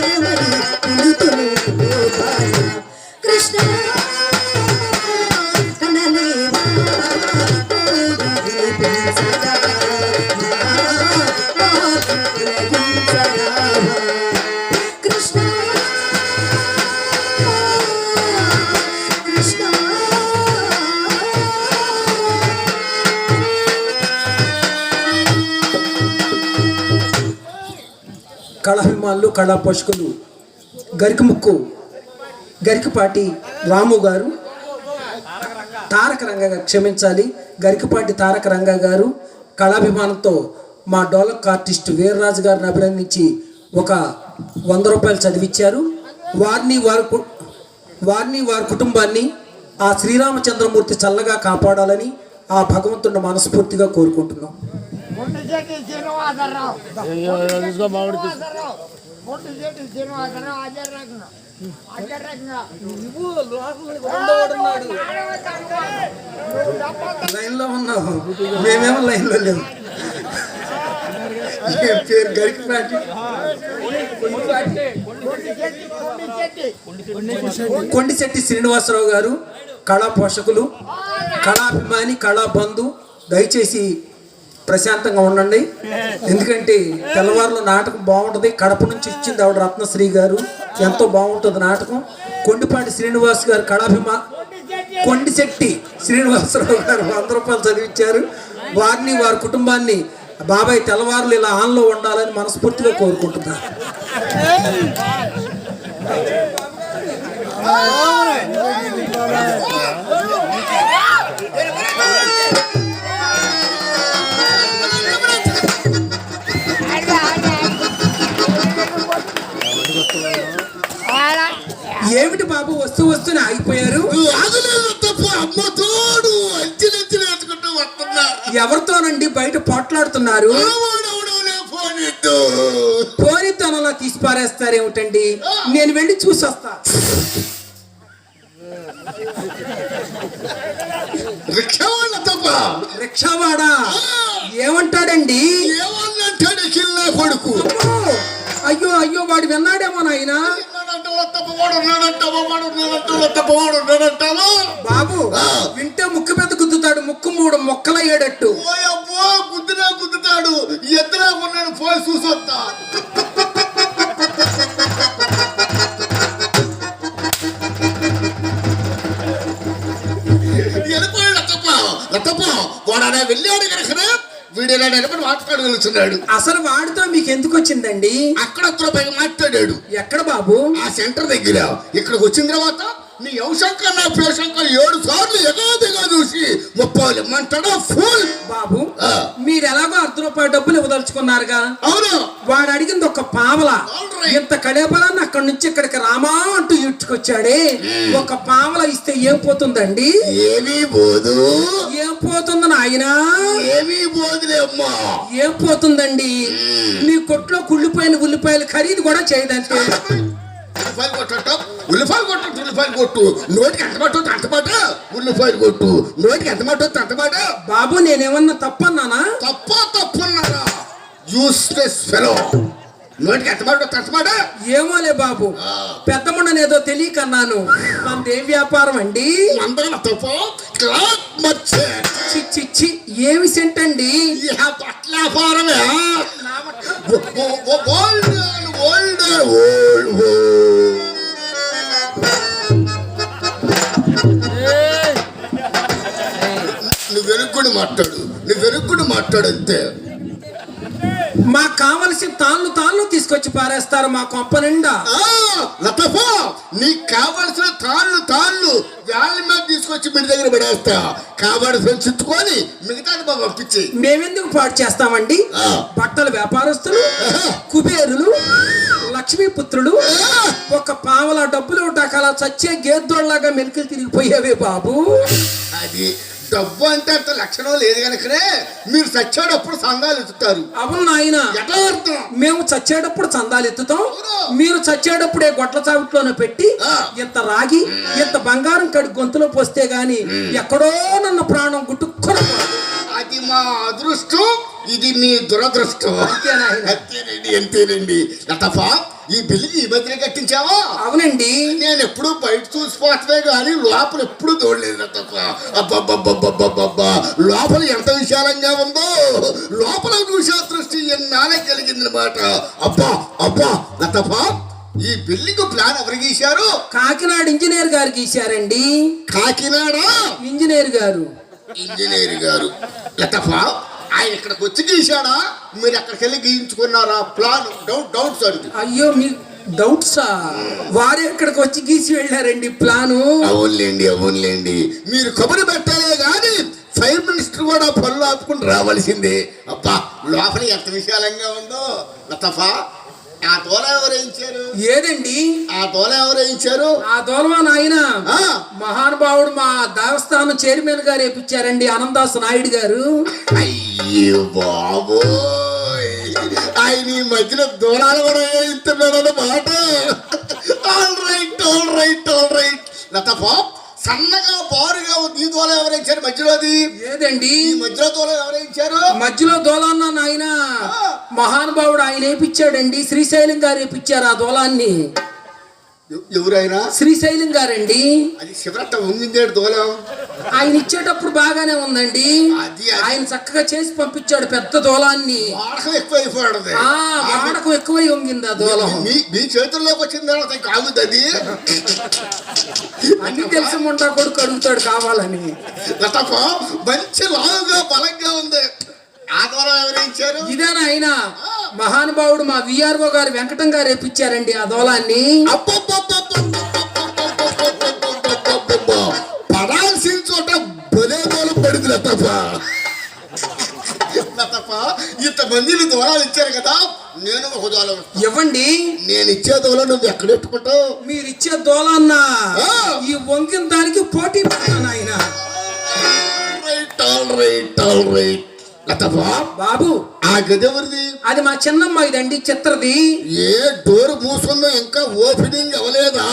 ఏమని పిలుతును గోపాల? కృష్ణ కనలేవా మూడు వినిపించగా, మా ఆకులకించగా. కృష్ణ కృష్ణ
కళాభిమానులు, కళా పోషకులు గరికముక్కు గరికపాటి రాము గారు, తారక రంగ గారు, క్షమించాలి, గరికపాటి తారక రంగ గారు కళాభిమానంతో మా డోలక్ ఆర్టిస్ట్ వీర్రాజు గారిని అభినందించి ఒక 100 రూపాయలు చదివించారు. వారిని వారి కుటుంబాన్ని ఆ శ్రీరామచంద్రమూర్తి చల్లగా కాపాడాలని ఆ భగవంతుడిని మనస్ఫూర్తిగా కోరుకుంటున్నాం. లైన్లో ఉన్నావు, మేమేమో లైన్లో లేవు. పేరు గరికపాటి కొండిశెట్టి శ్రీనివాసరావు గారు, కళా పోషకులు, కళాభిమాని, కళా బంధు. దయచేసి ప్రశాంతంగా ఉండండి, ఎందుకంటే తెల్లవారులో నాటకం బాగుంటుంది. కడప నుంచి ఇచ్చింది ఆవిడ రత్నశ్రీ గారు, ఎంతో బాగుంటుంది నాటకం. కొండిపాటి శ్రీనివాస్ గారు కొండిశెట్టి శ్రీనివాసరావు గారు 100 రూపాయలు చదివించారు. వారిని వారి కుటుంబాన్ని బాబాయ్ తెల్లవారులు ఇలా ఆన్లో ఉండాలని మనస్ఫూర్తిగా కోరుకుంటున్నారు. ఏమిటి బాబు వస్తూనే ఆగిపోయారు? ఎవరితోనండి బయట పోట్లాడుతున్నారు? పోనితోనలా తీసి పారేస్తారేమిటండి? నేను వెళ్ళి చూసొస్తా. రిక్షావాడా ఏమంటాడండి?
కొడుకు
అయ్యో అయ్యో, వాడు విన్నాడేమో నాయన. బాబు వింటే ముక్కు పెద్ద గుద్దుతాడు, ముక్కు 3 మొక్కలయ్యేటట్టు.
గుద్దుతాడు, ఎదురా ఉన్నాడు, పోయి చూసొస్తా. వాడు వెళ్ళాడు కనుకనే వీడియోలో నిలబడి మాట్లాడగలుగుతున్నాడు.
అసలు వాడితో మీకు ఎందుకు వచ్చిందండి?
అక్కడ పైగా మాట్లాడాడు.
ఎక్కడ బాబు?
ఆ సెంటర్ దగ్గర. ఇక్కడికి వచ్చిన తర్వాత నీ ఔషంకర్ నా పేషంకర్ 7 సార్లు ఎగాదిగా చూసి 30 ఇమ్మంటాడా ఫుల్.
బాబు మీరు ఎలాగో 100 రూపాయల డబ్బులు ఇవ్వదలుచుకున్నారుగా.
అవును.
వాడు అడిగింది ఒక పావల. ఇంత కడేపలాన్ని అక్కడి నుంచి ఇక్కడికి రామా అంటూ ఇట్టుకొచ్చాడే. ఒక పావల ఇస్తే ఏం పోతుందండి?
ఏమీ పోదు.
ఏం పోతుంది నాయనా?
ఏమీ పోదులే అమ్మా.
ఏం పోతుందండి? మీ కొట్లో కుళ్ళిపోయిన ఉల్లిపాయలు ఖరీదు కూడా చేయదంటే.
ఉల్లిపాయలు కొట్టట ఉల్లిపాయలు కొట్టు ఉల్లిపాయలు కొట్టు నోటికి ఎంత పట్టు అంత మాట ఉల్లిపాయలు కొట్టు నోటికి ఎంత మాట అంత మాట
బాబు నేనేమన్నా తప్పన్నానా?
తప్పున్నారా యూస్లెస్ ఫెలో నోటికి ఎంత మాట అంత మాట
ఏమోలే బాబు, పెద్ద ముండనేదో తెలియకన్నాను. మనది ఏ వ్యాపారం అండి?
అందరం తప్పు క్లాత్ మర్చే
చిచ్చి ఏమి సెంట్ అండి?
బట్టల వ్యాపారమే ఓల్డ్ ఓల్డ్ ఓల్డ్ నువ్వు వెనుక్కుని మాట్లాడు అంతే.
మాకు కావలసి తాళ్ళు తీసుకొచ్చి పారేస్తారు మా కొంప నిండా.
లతఫా నీకు కావలసిన తాళ్ళు వాళ్ళ మీద తీసుకొచ్చి మీ దగ్గర పడేస్తా. కావలసిన చుట్టుకొని మిగతాది బాబు పంపించి
మేమెందుకు పాడు చేస్తామండి? బట్టల వ్యాపారస్తులు, కుబేరులు, లక్ష్మీపుత్రులు ఒక పావల డబ్బులు అలా చచ్చే గేద్దోళ్ళలాగా మెలికలు తిరిగిపోయావే బాబు.
అది డబ్బు అంటే అంత లక్షణం లేదు కనుకనే మీరు చచ్చేటప్పుడు సందాలు ఎత్తుతారు.
అవును నాయన, మేము చచ్చేటప్పుడు చందాలు ఎత్తుతాం, మీరు చచ్చేటప్పుడే గొడ్ల చావిట్లోనే పెట్టి ఇంత రాగి ఇంత బంగారం కడి గొంతులో పోస్తే గాని ఎక్కడో నన్న ప్రాణం గుట్టుకొని.
అది మా అదృష్టం, ఇది మీ దురదృష్టం. అంతేనండి. లతఫా ఈ బిల్లుకి ఈ మధ్యనే కట్టించావా?
అవునండి.
నేను ఎప్పుడు బయట చూసిపోతే కానీ లోపల ఎప్పుడు చూడలేదు లతఫా. అబ్బబ్బబ్బబ్బబ్బబ్బా లోపల ఎంత విశాలంగా ఉందో, లోపల చూసే దృష్టి ఎన్నాళ్ళే కలిగిందనమాట. అబ్బా లతఫా ఈ బిల్డింగ్ ప్లాన్ ఎవరు గీశారు?
కాకినాడ ఇంజనీర్ గారు గీశారండి.
కాకినాడ
ఇంజనీర్ గారు
లతఫా ఆయన ఇక్కడికి వచ్చి గీశాడా, మీరు అక్కడికి వెళ్ళి గీయించుకున్నారా? ప్లాన్ డౌట్స్ అండి.
అయ్యో మీ డౌట్సా? వారు ఎక్కడికి వచ్చి గీసి వెళ్ళారండి ప్లాను.
అవునులేండి మీరు కబురు పెట్టాలే గాని ఫైర్ మినిస్టర్ కూడా పనులు ఆపుకుని రావాల్సిందే. అబ్బా లోపల ఎంత విశాలంగా ఉందో లతఫా. ఆ దోల ఎవరేయించారు?
ఏదండి
ఆ దోల ఎవరేయించారు?
ఆ దోలవా నాయన మహానుభావుడు మా దేవస్థానం చైర్మన్ గారు వేపించారండి, ఆనందాస్ నాయుడు గారు.
అయ్యో బాబోయ్, ఆయన ఈ మధ్యన దూరాలు కూడా వేయిస్తున్నాడు అన్నమాట. ఆల్ రైట్ లతఫా సన్నగా బారుగా ఉంది ఈ దోల ఎవరేయించారు మధ్యలోది?
ఏదండి
ఈ మధ్యలో దోల ఎవరేయించారు?
మధ్యలో దోల అన్న నాయన మహానుభావుడు ఆయన వేపించాడండి, శ్రీశైలం గారు వేపించారు ఆ దోలాన్ని.
ఎవరైనా?
శ్రీశైలం గారండి.
అది శివరట్ట ఉంగిందే దూలం.
ఆయన ఇచ్చేటప్పుడు బాగానే ఉందండి, ఆయన చక్కగా చేసి పంపించాడు పెద్ద దూలాన్ని.
వాడకం ఎక్కువైపోయాడు,
వాడకం ఎక్కువై ఉంగింది ఆ దూలం.
మీ చేతుల్లోకి వచ్చిన తర్వాత కాగుతుంది.
అన్ని తెలిసి ఉంటా కొడుకు అడుగుతాడు కావాలని.
మంచి లావుగా బలంగా ఉంది. ఆ దూలం ఎవరేయించారు?
ఇదేనా ఆయన మహానుభావుడు మా విఆర్ఓ గారు వెంకటం గారు వేపించారండి ఆ దూలాన్ని.
పడాల్సిన చోట బలే దూలం పడింది లతఫా. ఇంతమందిని దూరాలు ఇచ్చారు కదా, నేను ఒక దూలం
ఇవ్వండి.
నేను ఇచ్చే దూలం నువ్వు ఎక్కడెట్టుకుంటావు?
మీరు ఇచ్చే దూలాన్న ఈ వంకిన దానికి పోటీ పడతాను ఆయన.
రైట్ లతఫా
బాబు
ఆ గది ఎవరిది?
అది మా చిన్నమ్మాయిదండి, చిత్రది.
ఏ డోర్ మూసుకుందో ఇంకా ఓపెనింగ్ అవ్వలేదా?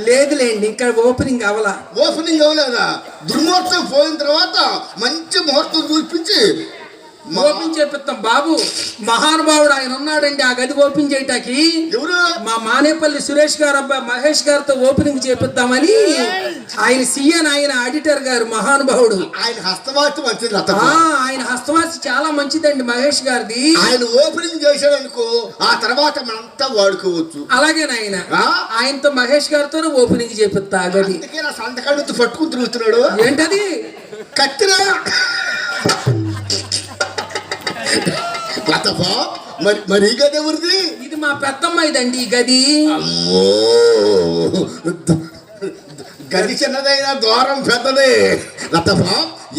లేదులేండి ఇంకా ఓపెనింగ్
అవ్వలేదా? దుర్ముహూర్తం పోయిన తర్వాత మంచి ముహూర్తం చూపించి
ఓపెన్ చేపిస్తాం బాబు. మహానుభావుడు ఆయన ఉన్నాడండి ఆ గది ఓపెన్ చేయటానికి.
ఎవరు?
మా మానేపల్లి సురేష్ గారు అబ్బాయి మహేష్ గారితో ఓపెనింగ్ చేపిద్దామని ఆయన సీఎన్, ఆయన ఆడిటర్ గారు మహానుభావుడు.
ఆయన హస్తవాసి మంచిది.
ఆయన హస్తవాసి చాలా మంచిదండి మహేష్ గారిది.
ఆయన ఓపెనింగ్ చేశాడనుకో ఆ తర్వాత మనంతా వాడుకోవచ్చు.
అలాగే నాయన ఆయనతో మహేష్ గారితోనే ఓపెనింగ్ చేపిస్తా ఆ గది.
నా సంతకాడు పట్టుకుని తిరుగుతున్నాడు.
ఏంటది?
కత్తిరా లతఫా. మరి ఈ గది ఎవరిది?
ఇది మా పెద్దమ్మాయిదండి ఈ గది.
అమ్మో గది చిన్నదైనా ద్వారం పెద్దదే. లతఫా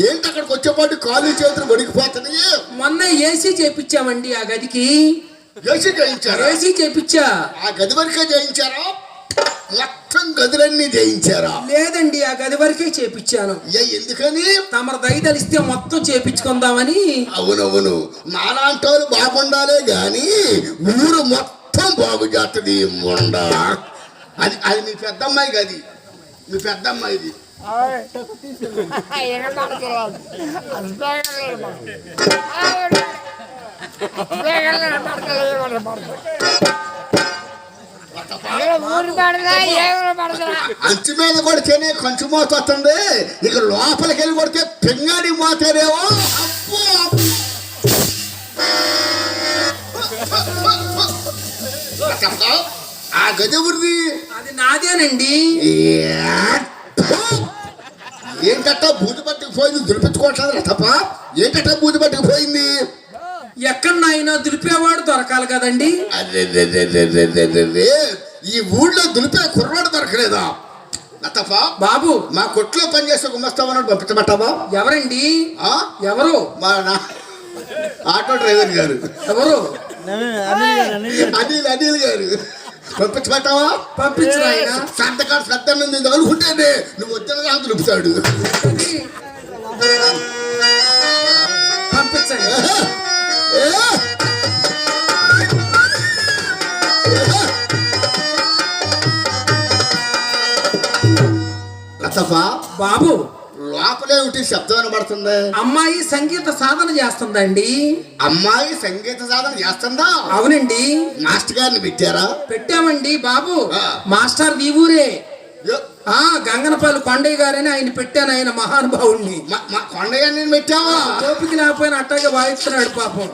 ఏంటి అక్కడికి వచ్చేపాటు కాలు చేతులు వడికిపోతున్నాయి?
మొన్న ఏసీ చేపించామండి ఆ గదికి.
ఏసీ
చేపించా.
ఆ గది వరకే చేయించారా? మొత్తం గదులన్నీ చేయించారా?
లేదండి ఆ గది వరకే చేపించాను.
ఎందుకని?
తమరు దయదలిస్తే మొత్తం చేపించుకుందామని.
అవునవును, నాలాంటి వాళ్ళు బాగుండాలే గాని ఊరు మొత్తం మొత్తం బాగు చేస్తుంది ఈ ముండ. అది అది మీ పెద్దమ్మాయి గది, మీ పెద్దమ్మాయిది. అంచు మీద కొడితేనే కంచు మోత వస్తుంది, ఇక లోపలికి వెళ్ళి కొడితే పింగాడి మోతేనేమో. ఆ గది ఎవరిది?
అది నాదేనండి.
ఏంటట్ట బూజు పట్టుకుపోయింది, దులిపించుకోవట్లేదు తప్ప. ఏంటట్ట బూజు పట్టుకుపోయింది?
ఎక్కడ నాయన దులిపేవాడు దొరకాలి కదండి.
అదే ఈ ఊళ్ళో దులిపే కుర్రాడు దొరకలేదా తప్ప?
బాబు,
మా కొట్లో పనిచేసే గుమస్తామన్నాడు, పంపించమంటావా?
ఎవరండి?
ఆ?
ఎవరు?
మా ఆటో డ్రైవర్ గారు.
ఎవరు?
అనిల్ గారు. పంపించమంటావా?
పంపించు నాయన.
సంతకాడు శ్రద్ధ ఉంది అనుకుంటేనే నువ్వు వచ్చిన దులుపుతాడు.
పంపించండి. బాబు,
లోపలే ఉంటే శబ్దం వినబడుతుంది.
అమ్మాయి సంగీత సాధన చేస్తుందండి.
అమ్మాయి సంగీత సాధన చేస్తుందా?
అవునండి.
మాస్టర్ గారిని పెట్టారా?
పెట్టామండి బాబు.
ఆ.
మాస్టర్ నీ ఊరే.
యో,
గంగనపల్లి కొండయ్య గారని ఆయన పెట్టాను, ఆయన మహానుభావుణ్ణి.
మా కొండయ్య నేను పెట్టావా?
ఓపిక లేకపోయినా అట్టాగే వాయిస్తున్నాడు పాపం.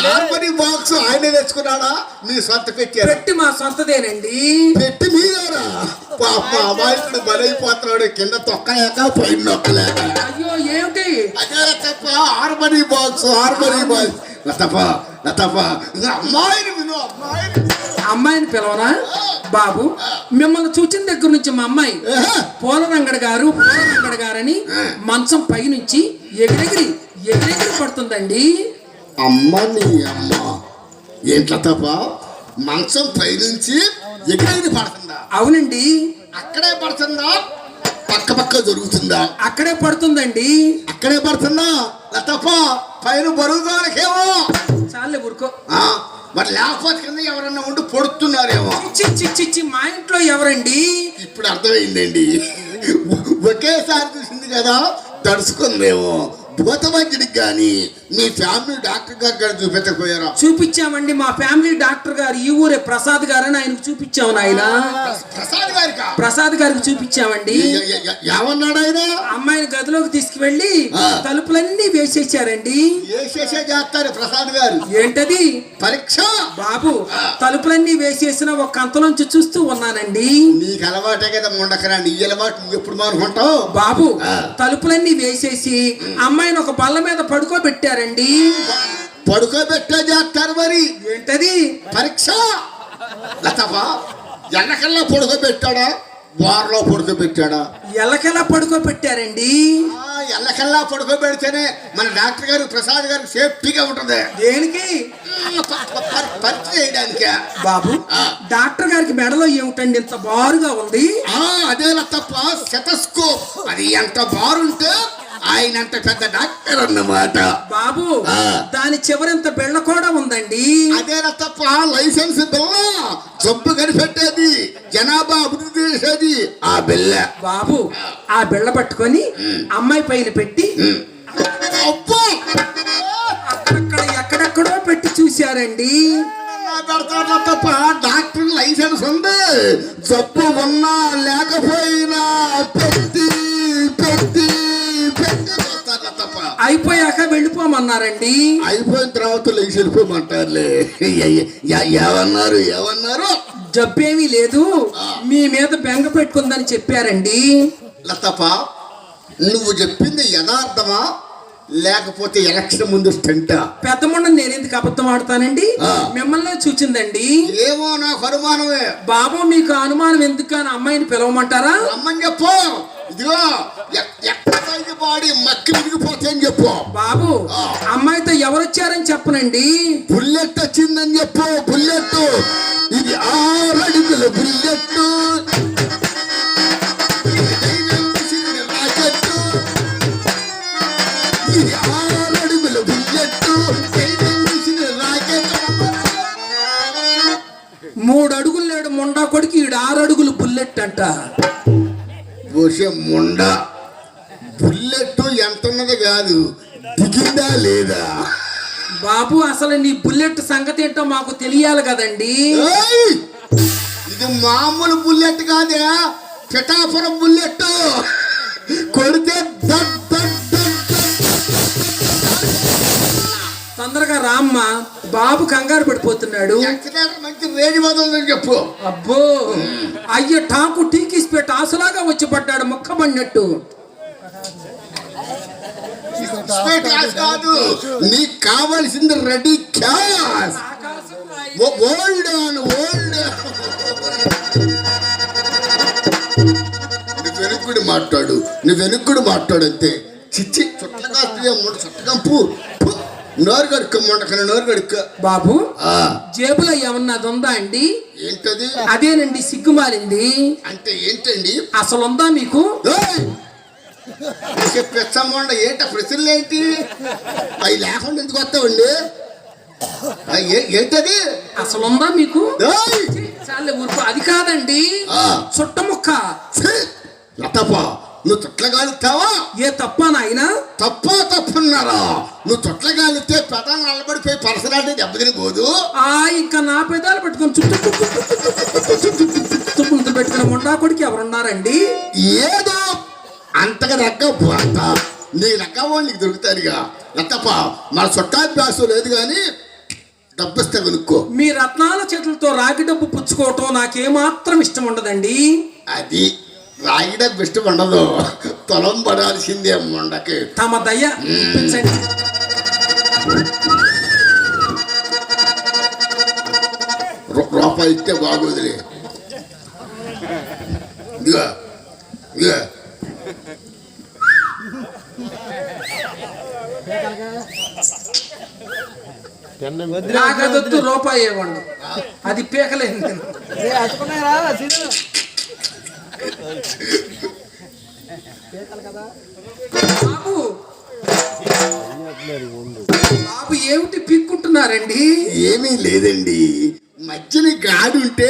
హార్మోని బాక్స్ ఆయనే తెచ్చుకున్నాడా? మీ సొంత పెట్టారు?
పెట్టి మా సొంతదేనండి.
పెట్టి మీరేరా? పాప అమాయకుడు బలైపోతున్నాడు, కింద తొక్కలేక పైన నొక్కలేక.
అయ్యో ఏమిటి?
అదే తప్ప హార్మోని బాక్స్, హార్మోని బాక్స్. లతప్ప అమ్మాయిని విను, అమ్మాయిని.
అమ్మాయిని పిలవనా? బాబు, మిమ్మల్ని చూచిన దగ్గర నుంచి మా అమ్మాయి పూలరంగడి గారని మంచం పై నుంచి ఎగిరెగిరి పడుతుందండి.
అమ్మని అమ్మ ఏంట్ల తప్ప మంచం పై నుంచి ఎగిరెగిరి పడుతుందా?
అవునండి.
అక్కడే పడుతుందా? పక్క దొరుకుతుందా?
అక్కడే పడుతుందండి.
అక్కడే పడుతుందా? తప్ప పైన బరువుదానికేమో.
చాలే ఊరుకో.
మరి లేకపోతే కింద ఎవరన్నా ఉండి పొడుతున్నారేమో.
చిచ్చి మా ఇంట్లో ఎవరండి?
ఇప్పుడు అర్థమైందండి, ఒకేసారి చూసింది కదా, తడుచుకుందేమో. భూతవైద్యుడికి కానీ మీ ఫ్యామిలీ డాక్టర్ గారు కానీ చూపించకపోయారా?
చూపించామండి. మా ఫ్యామిలీ డాక్టర్ గారు ఈ ఊరే ప్రసాద్ గారు అని ఆయనకు చూపించాము నాయన. ప్రసాద్ గారికి చూపించామండి.
ఏమన్నాడు ఆయన?
అమ్మాయిని గదిలోకి తీసుకువెళ్ళి తలుపులన్నీ వేసేసారండి.
వేసేసే చేస్తారు ప్రసాద్ గారు.
ఏంటది?
పరీక్ష.
బాబు, తలుపులన్నీ వేసేసిన ఒక అంతలోంచి చూస్తూ ఉన్నానండి.
నీకు అలవాటే కదా ముండకరా, నీ అలవాటు నువ్వు ఎప్పుడు మానుకుంటావు?
బాబు, తలుపులన్నీ వేసేసి అమ్మాయిని ఒక బల్ల మీద పడుకోబెట్టారండి.
పడుకోబెట్టే చేస్తారు. మరి
ఏంటది?
పరీక్ష. లతవా ఎన్నకల్లా పడుకోబెట్టాడా, వారిలో పడుకోబెట్టాడా?
ఎల్లకెల్లా పడుకోబెట్టారండి.
ఎల్లకల్లా పడుకోబెడితేనే మన డాక్టర్ గారు ప్రసాద్ గారికి సేఫ్టీగా ఉంటుంది.
దేనికి?
పరీక్ష చేయడానికి.
బాబు, డాక్టర్ గారికి మెడలో ఏమిటండి ఇంత బారుగా ఉంది?
అదేలా తప్ప స్టెతస్కోప్. అది ఎంత బారుంటే ఆయన అంత పెద్ద డాక్టర్ అన్నమాట.
బాబు, దాని చివరింత బిళ్ళ కూడా ఉందండి.
అదేనా తప్ప లైసెన్స్ బిల్ల, జబ్బు కనిపెట్టేది, జనాభా అభివృద్ధి చేసేది ఆ బిల్ల. బాబు,
ఆ బిళ్ళ పట్టుకొని అమ్మాయి పైన పెట్టి అక్కడక్కడ ఎక్కడెక్కడో పెట్టి చూశారండి.
పెడతాడు తప్ప డాక్టర్ లైసెన్స్ ఉంది, జబ్బు ఉన్నా లేకపోయినా పెట్టి పెట్టి
అయిపోయాక వెళ్ళిపోమన్నారండి.
అయిపోయిన తర్వాత లేచి వెళ్ళిపోమంటారులే. ఏమన్నారు?
జబ్బేమీ లేదు, మీ మీద బెంగ పెట్టుకుందని చెప్పారండి.
లతప్ప, నువ్వు చెప్పింది యథార్థమా లేకపోతే ఎలక్షన్ ముందు స్టంటా?
పెద్ద మొండ నేను ఎందుకు అబద్ధం ఆడతానండి? మిమ్మల్ని చూచిందండి.
ఏమో నాకు అనుమానమే.
బాబు, మీకు అనుమానం ఎందుకు అని అమ్మాయిని పిలవమంటారా?
రమ్మని చెప్పు. ఇదిగో బాడీ మక్కి విరిగిపోతే అని చెప్పు.
బాబు, అమ్మాయితో ఎవరొచ్చారని చెప్పనండి.
బుల్లెట్ వచ్చిందని చెప్పు. బుల్లెట్, ఇది 6 అడుగుల బుల్లెట్. ఇది 6 అడుగుల బుల్లెట్.
అడుగులకి 6 అడుగులు బుల్లెట్ అంట.
పోసే ముండ బుల్లెట్ ఎంత ఉన్నది కాదు, దిగిందా లేదా?
బాబు అసలు నీ బుల్లెట్ సంగతి ఏంటో మాకు తెలియాలి కదండి.
ఏయ్! ఇది మామూలు బుల్లెట్ కాదే, పిఠాపురం బుల్లెట్. కొడితే దడ్ దడ్ దడ్ దడ్.
తొందరగా రామ్మ, బాబు కంగారు పడిపోతున్నాడు.
ఎక్కడైనా మంచి రేడి వదలని చెప్పు.
అబ్బో అయ్యో టాకు టీకీస్ పెట్టి ఆసులాగా వచ్చి పడ్డాడు ముక్కబడినట్టు.
స్పీడ్ క్లాస్ కాదు, నీకు కావాల్సింది ready cash. Old on old. నువ్వు వెనుక్కుడు మాట్లాడు అంతే. చిచ్చి చుట్టగా చుట్టకంపు నోరు కడుక్క మొండకన నోరు కడుక్క.
బాబు జేబులో ఏమన్నది ఉందా అండి?
ఏంటది?
అదేనండి సిగ్గుమాలింది.
అంటే ఏంటండి?
అసలు ఉందా మీకు?
పెచ్చమ్మండ ఏంట ప్రశ్నలు ఏంటి? అవి లేకుండా ఎందుకు వస్తావండి? ఏంటది?
అసలు ఉందా మీకు?
ఏయ్!
చాలే ఊరుకో. అది కాదండి, చుట్ట ముక్క.
లతప్ప, నువ్వు చుట్లగాలుతావా?
ఏ తప్ప నాయనా?
తప్పున్నారా? నువ్వు చుట్లగాలితే పెదాలు నల్లబడిపోయి పరసలాంటి దెబ్బతిని పోదు.
ఇంకా నా పెదాలు పెట్టుకొని చుట్టూ పెట్టుకున్న ముండా కొడుకు ఎవరున్నారండి?
ఏదో అంతగా రగ్గ పోత నీ రగ్గ వాళ్ళు నీకు దొరుకుతారుగా. లతప్ప, మన చుట్టాభ్యాసం లేదు కానీ డబ్బిస్తే కొనుక్కో.
మీ రత్నాల చేతులతో రాగి డబ్బు పుచ్చుకోవటం నాకేమాత్రం ఇష్టం ఉండదండి.
అది రాగి డబ్బు ఇష్టం ఉండదు, తొలం పడాల్సిందే మొండకి.
తమ దయ ఇప్పించండి.
రూపాయి ఇస్తే బాగోదులే. ఇదిగో ఇదిగో
నాకదొద్దు, రూపాయి ఇవ్వండి. అది పీకలేదు నేను. బాబు బాబు ఏమిటి పీక్కుంటున్నారండి?
ఏమీ లేదండి, మధ్యని గాడుంటే